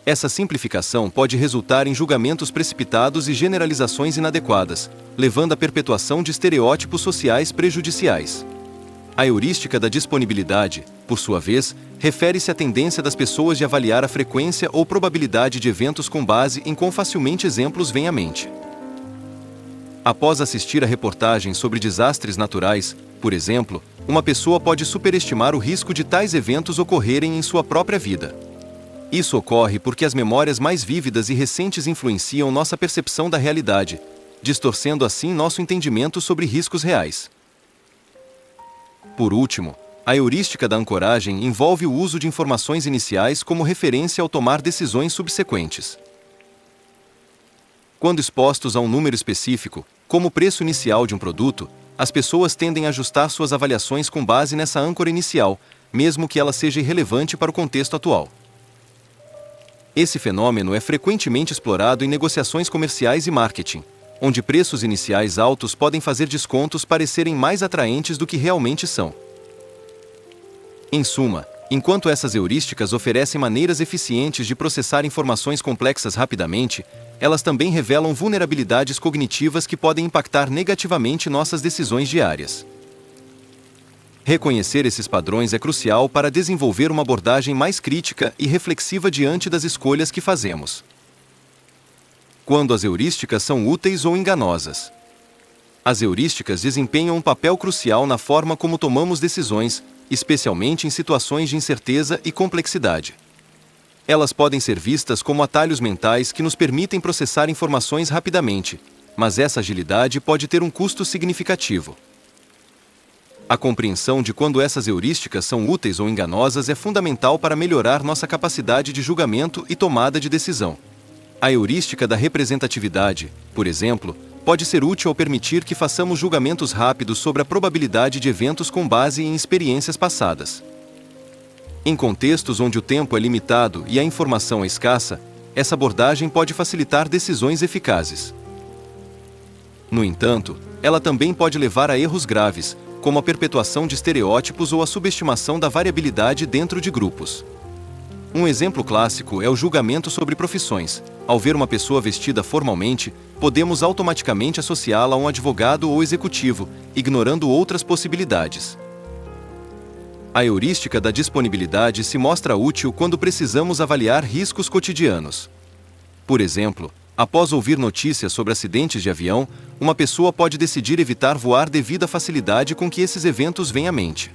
Essa simplificação pode resultar em julgamentos precipitados e generalizações inadequadas, levando à perpetuação de estereótipos sociais prejudiciais. A heurística da disponibilidade, por sua vez, refere-se à tendência das pessoas de avaliar a frequência ou probabilidade de eventos com base em quão facilmente exemplos vêm à mente. Após assistir a reportagens sobre desastres naturais, por exemplo, uma pessoa pode superestimar o risco de tais eventos ocorrerem em sua própria vida. Isso ocorre porque as memórias mais vívidas e recentes influenciam nossa percepção da realidade, distorcendo assim nosso entendimento sobre riscos reais. Por último, a heurística da ancoragem envolve o uso de informações iniciais como referência ao tomar decisões subsequentes. Quando expostos a um número específico, como o preço inicial de um produto, as pessoas tendem a ajustar suas avaliações com base nessa âncora inicial, mesmo que ela seja irrelevante para o contexto atual. Esse fenômeno é frequentemente explorado em negociações comerciais e marketing, onde preços iniciais altos podem fazer descontos parecerem mais atraentes do que realmente são. Em suma, enquanto essas heurísticas oferecem maneiras eficientes de processar informações complexas rapidamente, elas também revelam vulnerabilidades cognitivas que podem impactar negativamente nossas decisões diárias. Reconhecer esses padrões é crucial para desenvolver uma abordagem mais crítica e reflexiva diante das escolhas que fazemos. Quando as heurísticas são úteis ou enganosas. As heurísticas desempenham um papel crucial na forma como tomamos decisões, especialmente em situações de incerteza e complexidade. Elas podem ser vistas como atalhos mentais que nos permitem processar informações rapidamente, mas essa agilidade pode ter um custo significativo. A compreensão de quando essas heurísticas são úteis ou enganosas é fundamental para melhorar nossa capacidade de julgamento e tomada de decisão. A heurística da representatividade, por exemplo, pode ser útil ao permitir que façamos julgamentos rápidos sobre a probabilidade de eventos com base em experiências passadas. Em contextos onde o tempo é limitado e a informação é escassa, essa abordagem pode facilitar decisões eficazes. No entanto, ela também pode levar a erros graves, como a perpetuação de estereótipos ou a subestimação da variabilidade dentro de grupos. Um exemplo clássico é o julgamento sobre profissões. Ao ver uma pessoa vestida formalmente, podemos automaticamente associá-la a um advogado ou executivo, ignorando outras possibilidades. A heurística da disponibilidade se mostra útil quando precisamos avaliar riscos cotidianos. Por exemplo, após ouvir notícias sobre acidentes de avião, uma pessoa pode decidir evitar voar devido à facilidade com que esses eventos vêm à mente.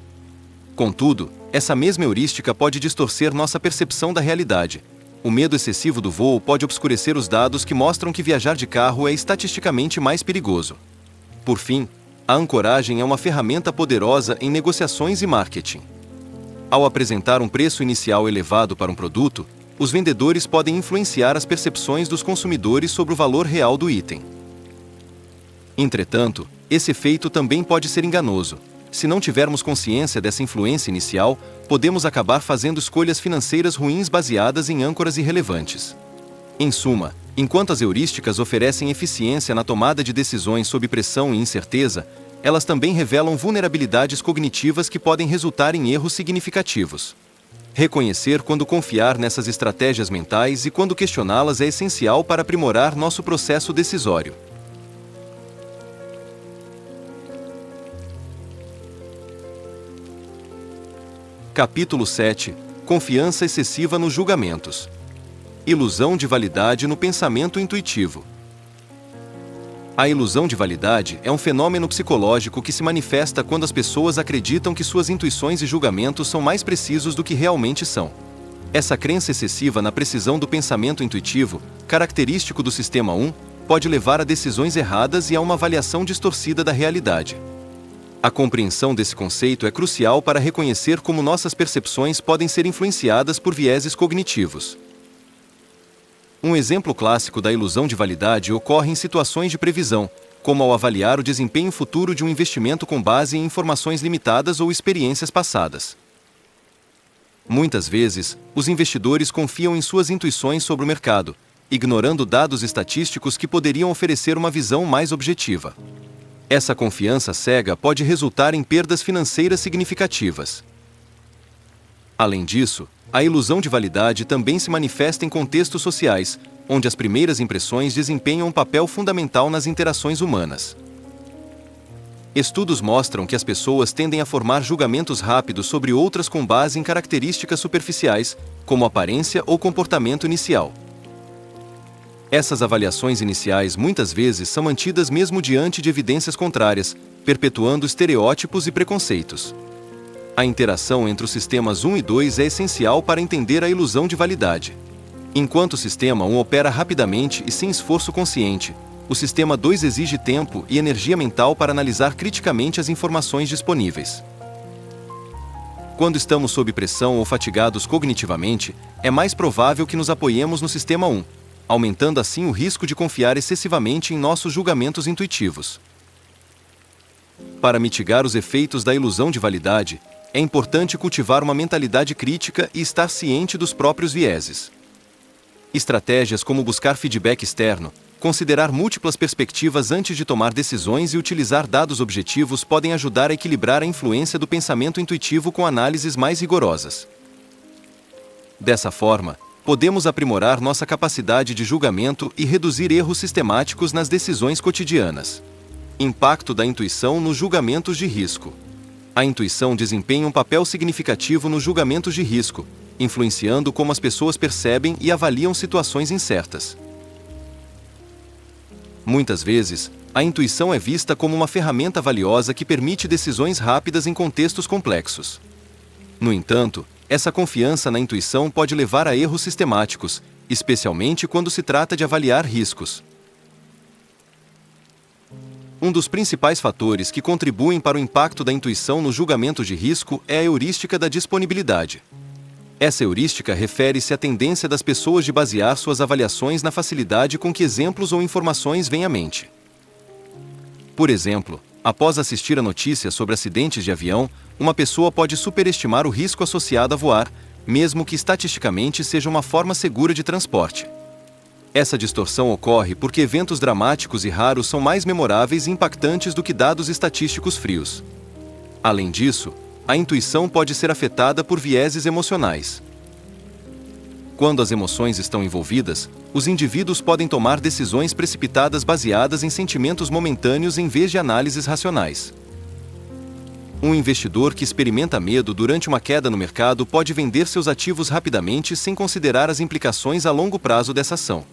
Contudo, essa mesma heurística pode distorcer nossa percepção da realidade. O medo excessivo do voo pode obscurecer os dados que mostram que viajar de carro é estatisticamente mais perigoso. Por fim, a ancoragem é uma ferramenta poderosa em negociações e marketing. Ao apresentar um preço inicial elevado para um produto, os vendedores podem influenciar as percepções dos consumidores sobre o valor real do item. Entretanto, esse efeito também pode ser enganoso. Se não tivermos consciência dessa influência inicial, podemos acabar fazendo escolhas financeiras ruins baseadas em âncoras irrelevantes. Em suma, enquanto as heurísticas oferecem eficiência na tomada de decisões sob pressão e incerteza, elas também revelam vulnerabilidades cognitivas que podem resultar em erros significativos. Reconhecer quando confiar nessas estratégias mentais e quando questioná-las é essencial para aprimorar nosso processo decisório. Capítulo 7. Confiança excessiva nos julgamentos. Ilusão de validade no pensamento intuitivo. A ilusão de validade é um fenômeno psicológico que se manifesta quando as pessoas acreditam que suas intuições e julgamentos são mais precisos do que realmente são. Essa crença excessiva na precisão do pensamento intuitivo, característico do Sistema 1, pode levar a decisões erradas e a uma avaliação distorcida da realidade. A compreensão desse conceito é crucial para reconhecer como nossas percepções podem ser influenciadas por vieses cognitivos. Um exemplo clássico da ilusão de validade ocorre em situações de previsão, como ao avaliar o desempenho futuro de um investimento com base em informações limitadas ou experiências passadas. Muitas vezes, os investidores confiam em suas intuições sobre o mercado, ignorando dados estatísticos que poderiam oferecer uma visão mais objetiva. Essa confiança cega pode resultar em perdas financeiras significativas. Além disso, a ilusão de validade também se manifesta em contextos sociais, onde as primeiras impressões desempenham um papel fundamental nas interações humanas. Estudos mostram que as pessoas tendem a formar julgamentos rápidos sobre outras com base em características superficiais, como aparência ou comportamento inicial. Essas avaliações iniciais muitas vezes são mantidas mesmo diante de evidências contrárias, perpetuando estereótipos e preconceitos. A interação entre os sistemas 1 e 2 é essencial para entender a ilusão de validade. Enquanto o sistema 1 opera rapidamente e sem esforço consciente, o sistema 2 exige tempo e energia mental para analisar criticamente as informações disponíveis. Quando estamos sob pressão ou fatigados cognitivamente, é mais provável que nos apoiemos no sistema 1, aumentando assim o risco de confiar excessivamente em nossos julgamentos intuitivos. Para mitigar os efeitos da ilusão de validade, é importante cultivar uma mentalidade crítica e estar ciente dos próprios vieses. Estratégias como buscar feedback externo, considerar múltiplas perspectivas antes de tomar decisões e utilizar dados objetivos podem ajudar a equilibrar a influência do pensamento intuitivo com análises mais rigorosas. Dessa forma, podemos aprimorar nossa capacidade de julgamento e reduzir erros sistemáticos nas decisões cotidianas. Impacto da intuição nos julgamentos de risco. A intuição desempenha um papel significativo nos julgamentos de risco, influenciando como as pessoas percebem e avaliam situações incertas. Muitas vezes, a intuição é vista como uma ferramenta valiosa que permite decisões rápidas em contextos complexos. No entanto, essa confiança na intuição pode levar a erros sistemáticos, especialmente quando se trata de avaliar riscos. Um dos principais fatores que contribuem para o impacto da intuição no julgamento de risco é a heurística da disponibilidade. Essa heurística refere-se à tendência das pessoas de basear suas avaliações na facilidade com que exemplos ou informações vêm à mente. Por exemplo, após assistir a notícias sobre acidentes de avião, uma pessoa pode superestimar o risco associado a voar, mesmo que estatisticamente seja uma forma segura de transporte. Essa distorção ocorre porque eventos dramáticos e raros são mais memoráveis e impactantes do que dados estatísticos frios. Além disso, a intuição pode ser afetada por vieses emocionais. Quando as emoções estão envolvidas, os indivíduos podem tomar decisões precipitadas baseadas em sentimentos momentâneos em vez de análises racionais. Um investidor que experimenta medo durante uma queda no mercado pode vender seus ativos rapidamente sem considerar as implicações a longo prazo dessa ação.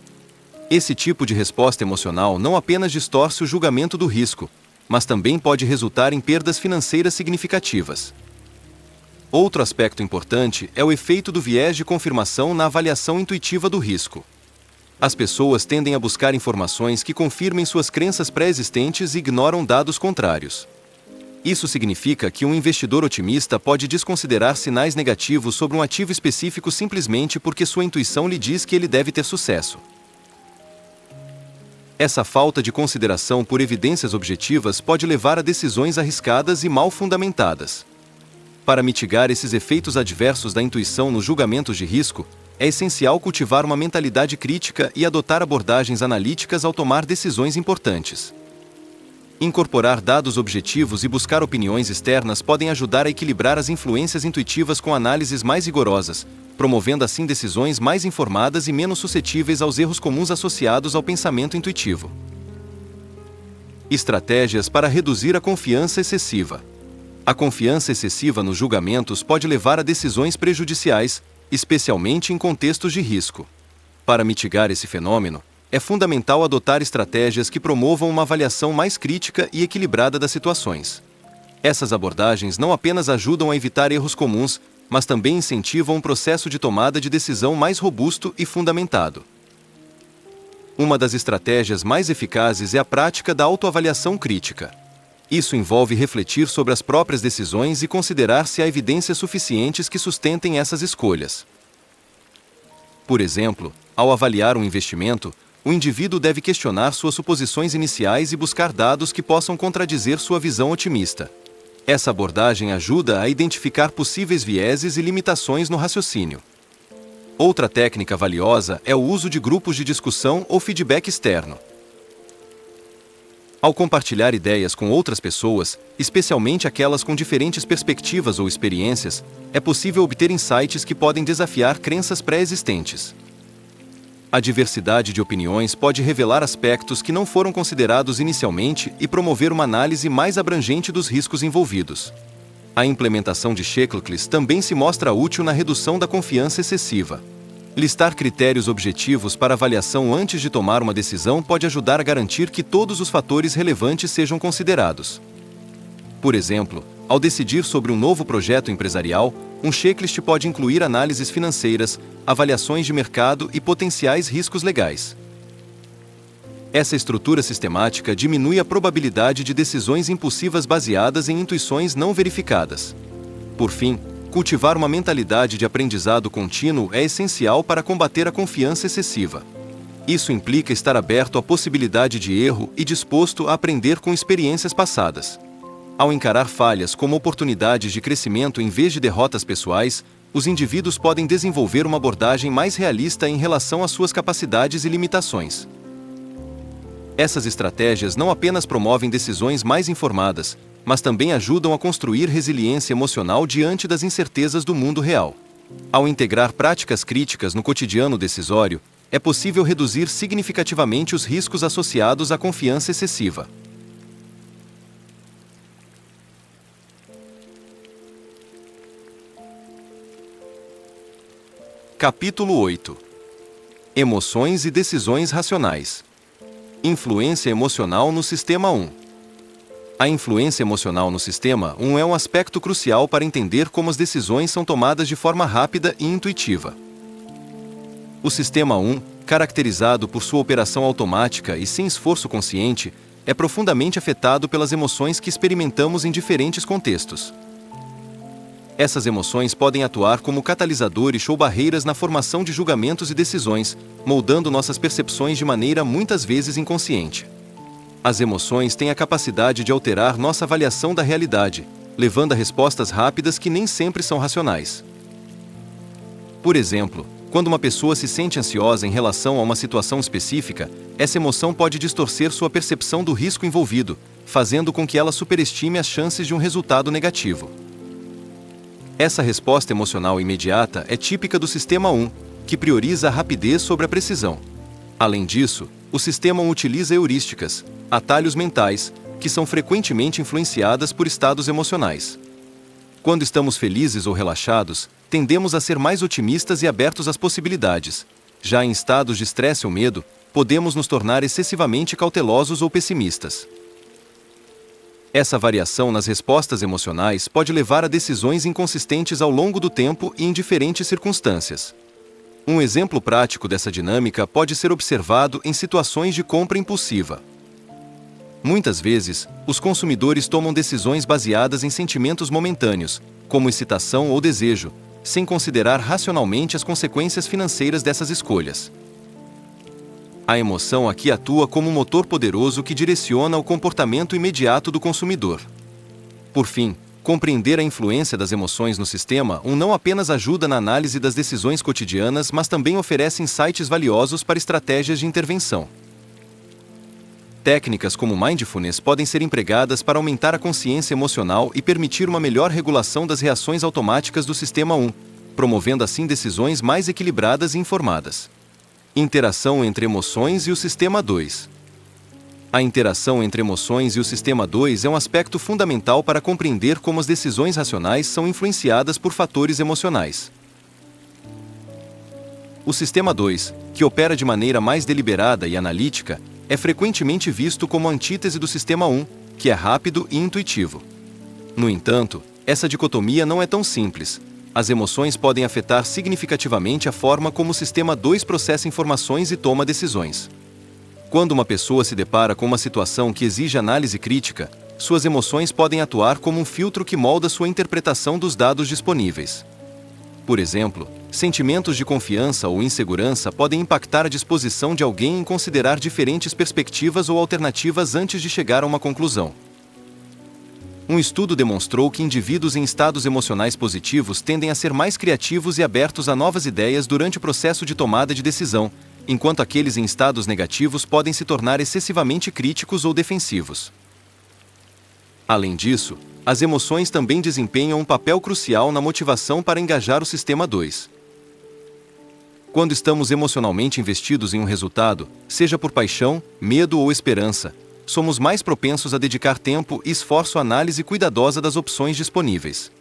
Esse tipo de resposta emocional não apenas distorce o julgamento do risco, mas também pode resultar em perdas financeiras significativas. Outro aspecto importante é o efeito do viés de confirmação na avaliação intuitiva do risco. As pessoas tendem a buscar informações que confirmem suas crenças pré-existentes e ignoram dados contrários. Isso significa que um investidor otimista pode desconsiderar sinais negativos sobre um ativo específico simplesmente porque sua intuição lhe diz que ele deve ter sucesso. Essa falta de consideração por evidências objetivas pode levar a decisões arriscadas e mal fundamentadas. Para mitigar esses efeitos adversos da intuição nos julgamentos de risco, é essencial cultivar uma mentalidade crítica e adotar abordagens analíticas ao tomar decisões importantes. Incorporar dados objetivos e buscar opiniões externas podem ajudar a equilibrar as influências intuitivas com análises mais rigorosas, promovendo assim decisões mais informadas e menos suscetíveis aos erros comuns associados ao pensamento intuitivo. Estratégias para reduzir a confiança excessiva. A confiança excessiva nos julgamentos pode levar a decisões prejudiciais, especialmente em contextos de risco. Para mitigar esse fenômeno, é fundamental adotar estratégias que promovam uma avaliação mais crítica e equilibrada das situações. Essas abordagens não apenas ajudam a evitar erros comuns, mas também incentivam um processo de tomada de decisão mais robusto e fundamentado. Uma das estratégias mais eficazes é a prática da autoavaliação crítica. Isso envolve refletir sobre as próprias decisões e considerar se há evidências suficientes que sustentem essas escolhas. Por exemplo, ao avaliar um investimento, o indivíduo deve questionar suas suposições iniciais e buscar dados que possam contradizer sua visão otimista. Essa abordagem ajuda a identificar possíveis vieses e limitações no raciocínio. Outra técnica valiosa é o uso de grupos de discussão ou feedback externo. Ao compartilhar ideias com outras pessoas, especialmente aquelas com diferentes perspectivas ou experiências, é possível obter insights que podem desafiar crenças pré-existentes. A diversidade de opiniões pode revelar aspectos que não foram considerados inicialmente e promover uma análise mais abrangente dos riscos envolvidos. A implementação de checklists também se mostra útil na redução da confiança excessiva. Listar critérios objetivos para avaliação antes de tomar uma decisão pode ajudar a garantir que todos os fatores relevantes sejam considerados. Por exemplo, ao decidir sobre um novo projeto empresarial, um checklist pode incluir análises financeiras, avaliações de mercado e potenciais riscos legais. Essa estrutura sistemática diminui a probabilidade de decisões impulsivas baseadas em intuições não verificadas. Por fim, cultivar uma mentalidade de aprendizado contínuo é essencial para combater a confiança excessiva. Isso implica estar aberto à possibilidade de erro e disposto a aprender com experiências passadas. Ao encarar falhas como oportunidades de crescimento em vez de derrotas pessoais, os indivíduos podem desenvolver uma abordagem mais realista em relação às suas capacidades e limitações. Essas estratégias não apenas promovem decisões mais informadas, mas também ajudam a construir resiliência emocional diante das incertezas do mundo real. Ao integrar práticas críticas no cotidiano decisório, é possível reduzir significativamente os riscos associados à confiança excessiva. Capítulo 8. Emoções e decisões racionais. Influência emocional no Sistema 1. A influência emocional no Sistema 1 é um aspecto crucial para entender como as decisões são tomadas de forma rápida e intuitiva. O Sistema 1, caracterizado por sua operação automática e sem esforço consciente, é profundamente afetado pelas emoções que experimentamos em diferentes contextos. Essas emoções podem atuar como catalisadores ou barreiras na formação de julgamentos e decisões, moldando nossas percepções de maneira muitas vezes inconsciente. As emoções têm a capacidade de alterar nossa avaliação da realidade, levando a respostas rápidas que nem sempre são racionais. Por exemplo, quando uma pessoa se sente ansiosa em relação a uma situação específica, essa emoção pode distorcer sua percepção do risco envolvido, fazendo com que ela superestime as chances de um resultado negativo. Essa resposta emocional imediata é típica do Sistema 1, que prioriza a rapidez sobre a precisão. Além disso, o Sistema 1 utiliza heurísticas, atalhos mentais, que são frequentemente influenciadas por estados emocionais. Quando estamos felizes ou relaxados, tendemos a ser mais otimistas e abertos às possibilidades. Já em estados de estresse ou medo, podemos nos tornar excessivamente cautelosos ou pessimistas. Essa variação nas respostas emocionais pode levar a decisões inconsistentes ao longo do tempo e em diferentes circunstâncias. Um exemplo prático dessa dinâmica pode ser observado em situações de compra impulsiva. Muitas vezes, os consumidores tomam decisões baseadas em sentimentos momentâneos, como excitação ou desejo, sem considerar racionalmente as consequências financeiras dessas escolhas. A emoção aqui atua como um motor poderoso que direciona o comportamento imediato do consumidor. Por fim, compreender a influência das emoções no Sistema 1 não apenas ajuda na análise das decisões cotidianas, mas também oferece insights valiosos para estratégias de intervenção. Técnicas como Mindfulness podem ser empregadas para aumentar a consciência emocional e permitir uma melhor regulação das reações automáticas do Sistema 1, promovendo assim decisões mais equilibradas e informadas. Interação entre emoções e o Sistema 2. A interação entre emoções e o Sistema 2 é um aspecto fundamental para compreender como as decisões racionais são influenciadas por fatores emocionais. O Sistema 2, que opera de maneira mais deliberada e analítica, é frequentemente visto como a antítese do Sistema 1, que é rápido e intuitivo. No entanto, essa dicotomia não é tão simples. As emoções podem afetar significativamente a forma como o Sistema 2 processa informações e toma decisões. Quando uma pessoa se depara com uma situação que exige análise crítica, suas emoções podem atuar como um filtro que molda sua interpretação dos dados disponíveis. Por exemplo, sentimentos de confiança ou insegurança podem impactar a disposição de alguém em considerar diferentes perspectivas ou alternativas antes de chegar a uma conclusão. Um estudo demonstrou que indivíduos em estados emocionais positivos tendem a ser mais criativos e abertos a novas ideias durante o processo de tomada de decisão, enquanto aqueles em estados negativos podem se tornar excessivamente críticos ou defensivos. Além disso, as emoções também desempenham um papel crucial na motivação para engajar o Sistema 2. Quando estamos emocionalmente investidos em um resultado, seja por paixão, medo ou esperança, somos mais propensos a dedicar tempo e esforço à análise cuidadosa das opções disponíveis.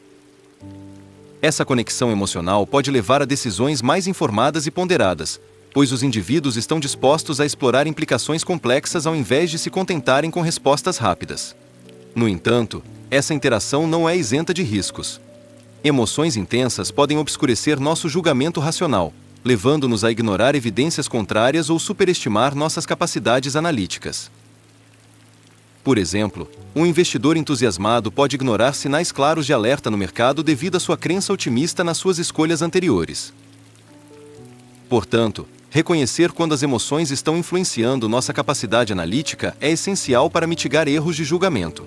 Essa conexão emocional pode levar a decisões mais informadas e ponderadas, pois os indivíduos estão dispostos a explorar implicações complexas ao invés de se contentarem com respostas rápidas. No entanto, essa interação não é isenta de riscos. Emoções intensas podem obscurecer nosso julgamento racional, levando-nos a ignorar evidências contrárias ou superestimar nossas capacidades analíticas. Por exemplo, um investidor entusiasmado pode ignorar sinais claros de alerta no mercado devido à sua crença otimista nas suas escolhas anteriores. Portanto, reconhecer quando as emoções estão influenciando nossa capacidade analítica é essencial para mitigar erros de julgamento.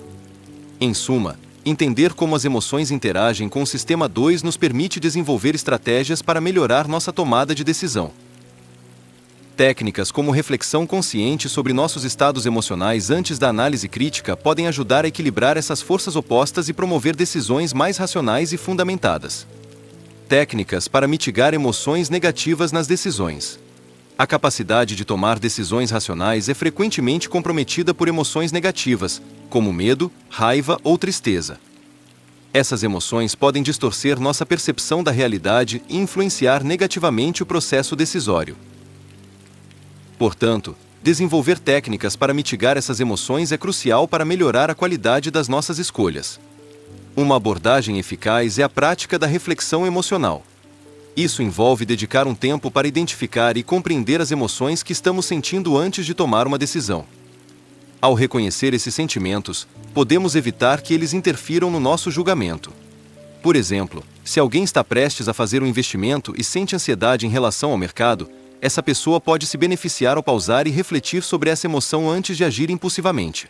Em suma, entender como as emoções interagem com o Sistema 2 nos permite desenvolver estratégias para melhorar nossa tomada de decisão. Técnicas como reflexão consciente sobre nossos estados emocionais antes da análise crítica podem ajudar a equilibrar essas forças opostas e promover decisões mais racionais e fundamentadas. Técnicas para mitigar emoções negativas nas decisões. A capacidade de tomar decisões racionais é frequentemente comprometida por emoções negativas, como medo, raiva ou tristeza. Essas emoções podem distorcer nossa percepção da realidade e influenciar negativamente o processo decisório. Portanto, Desenvolver técnicas para mitigar essas emoções é crucial para melhorar a qualidade das nossas escolhas. Uma abordagem eficaz é a prática da reflexão emocional. Isso envolve dedicar um tempo para identificar e compreender as emoções que estamos sentindo antes de tomar uma decisão. Ao reconhecer esses sentimentos, podemos evitar que eles interfiram no nosso julgamento. Por exemplo, se alguém está prestes a fazer um investimento e sente ansiedade em relação ao mercado, essa pessoa pode se beneficiar ao pausar e refletir sobre essa emoção antes de agir impulsivamente.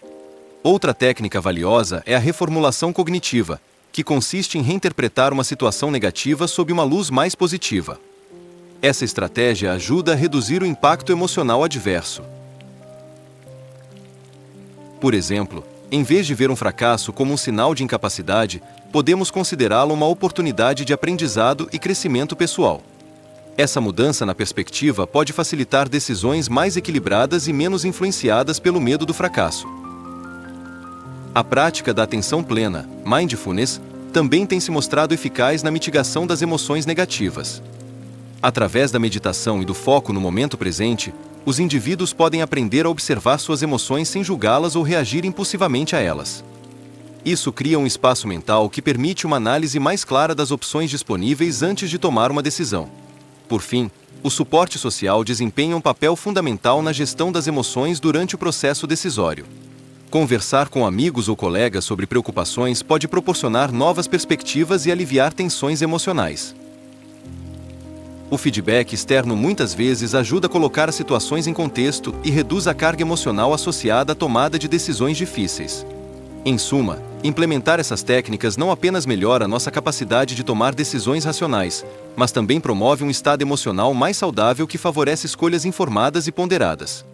Outra técnica valiosa é a reformulação cognitiva, que consiste em reinterpretar uma situação negativa sob uma luz mais positiva. Essa estratégia ajuda a reduzir o impacto emocional adverso. Por exemplo, em vez de ver um fracasso como um sinal de incapacidade, podemos considerá-lo uma oportunidade de aprendizado e crescimento pessoal. Essa mudança na perspectiva pode facilitar decisões mais equilibradas e menos influenciadas pelo medo do fracasso. A prática da atenção plena, mindfulness, também tem se mostrado eficaz na mitigação das emoções negativas. Através da meditação e do foco no momento presente, os indivíduos podem aprender a observar suas emoções sem julgá-las ou reagir impulsivamente a elas. Isso cria um espaço mental que permite uma análise mais clara das opções disponíveis antes de tomar uma decisão. Por fim, o suporte social desempenha um papel fundamental na gestão das emoções durante o processo decisório. Conversar com amigos ou colegas sobre preocupações pode proporcionar novas perspectivas e aliviar tensões emocionais. O feedback externo muitas vezes ajuda a colocar as situações em contexto e reduz a carga emocional associada à tomada de decisões difíceis. Em suma, implementar essas técnicas não apenas melhora nossa capacidade de tomar decisões racionais, mas também promove um estado emocional mais saudável que favorece escolhas informadas e ponderadas.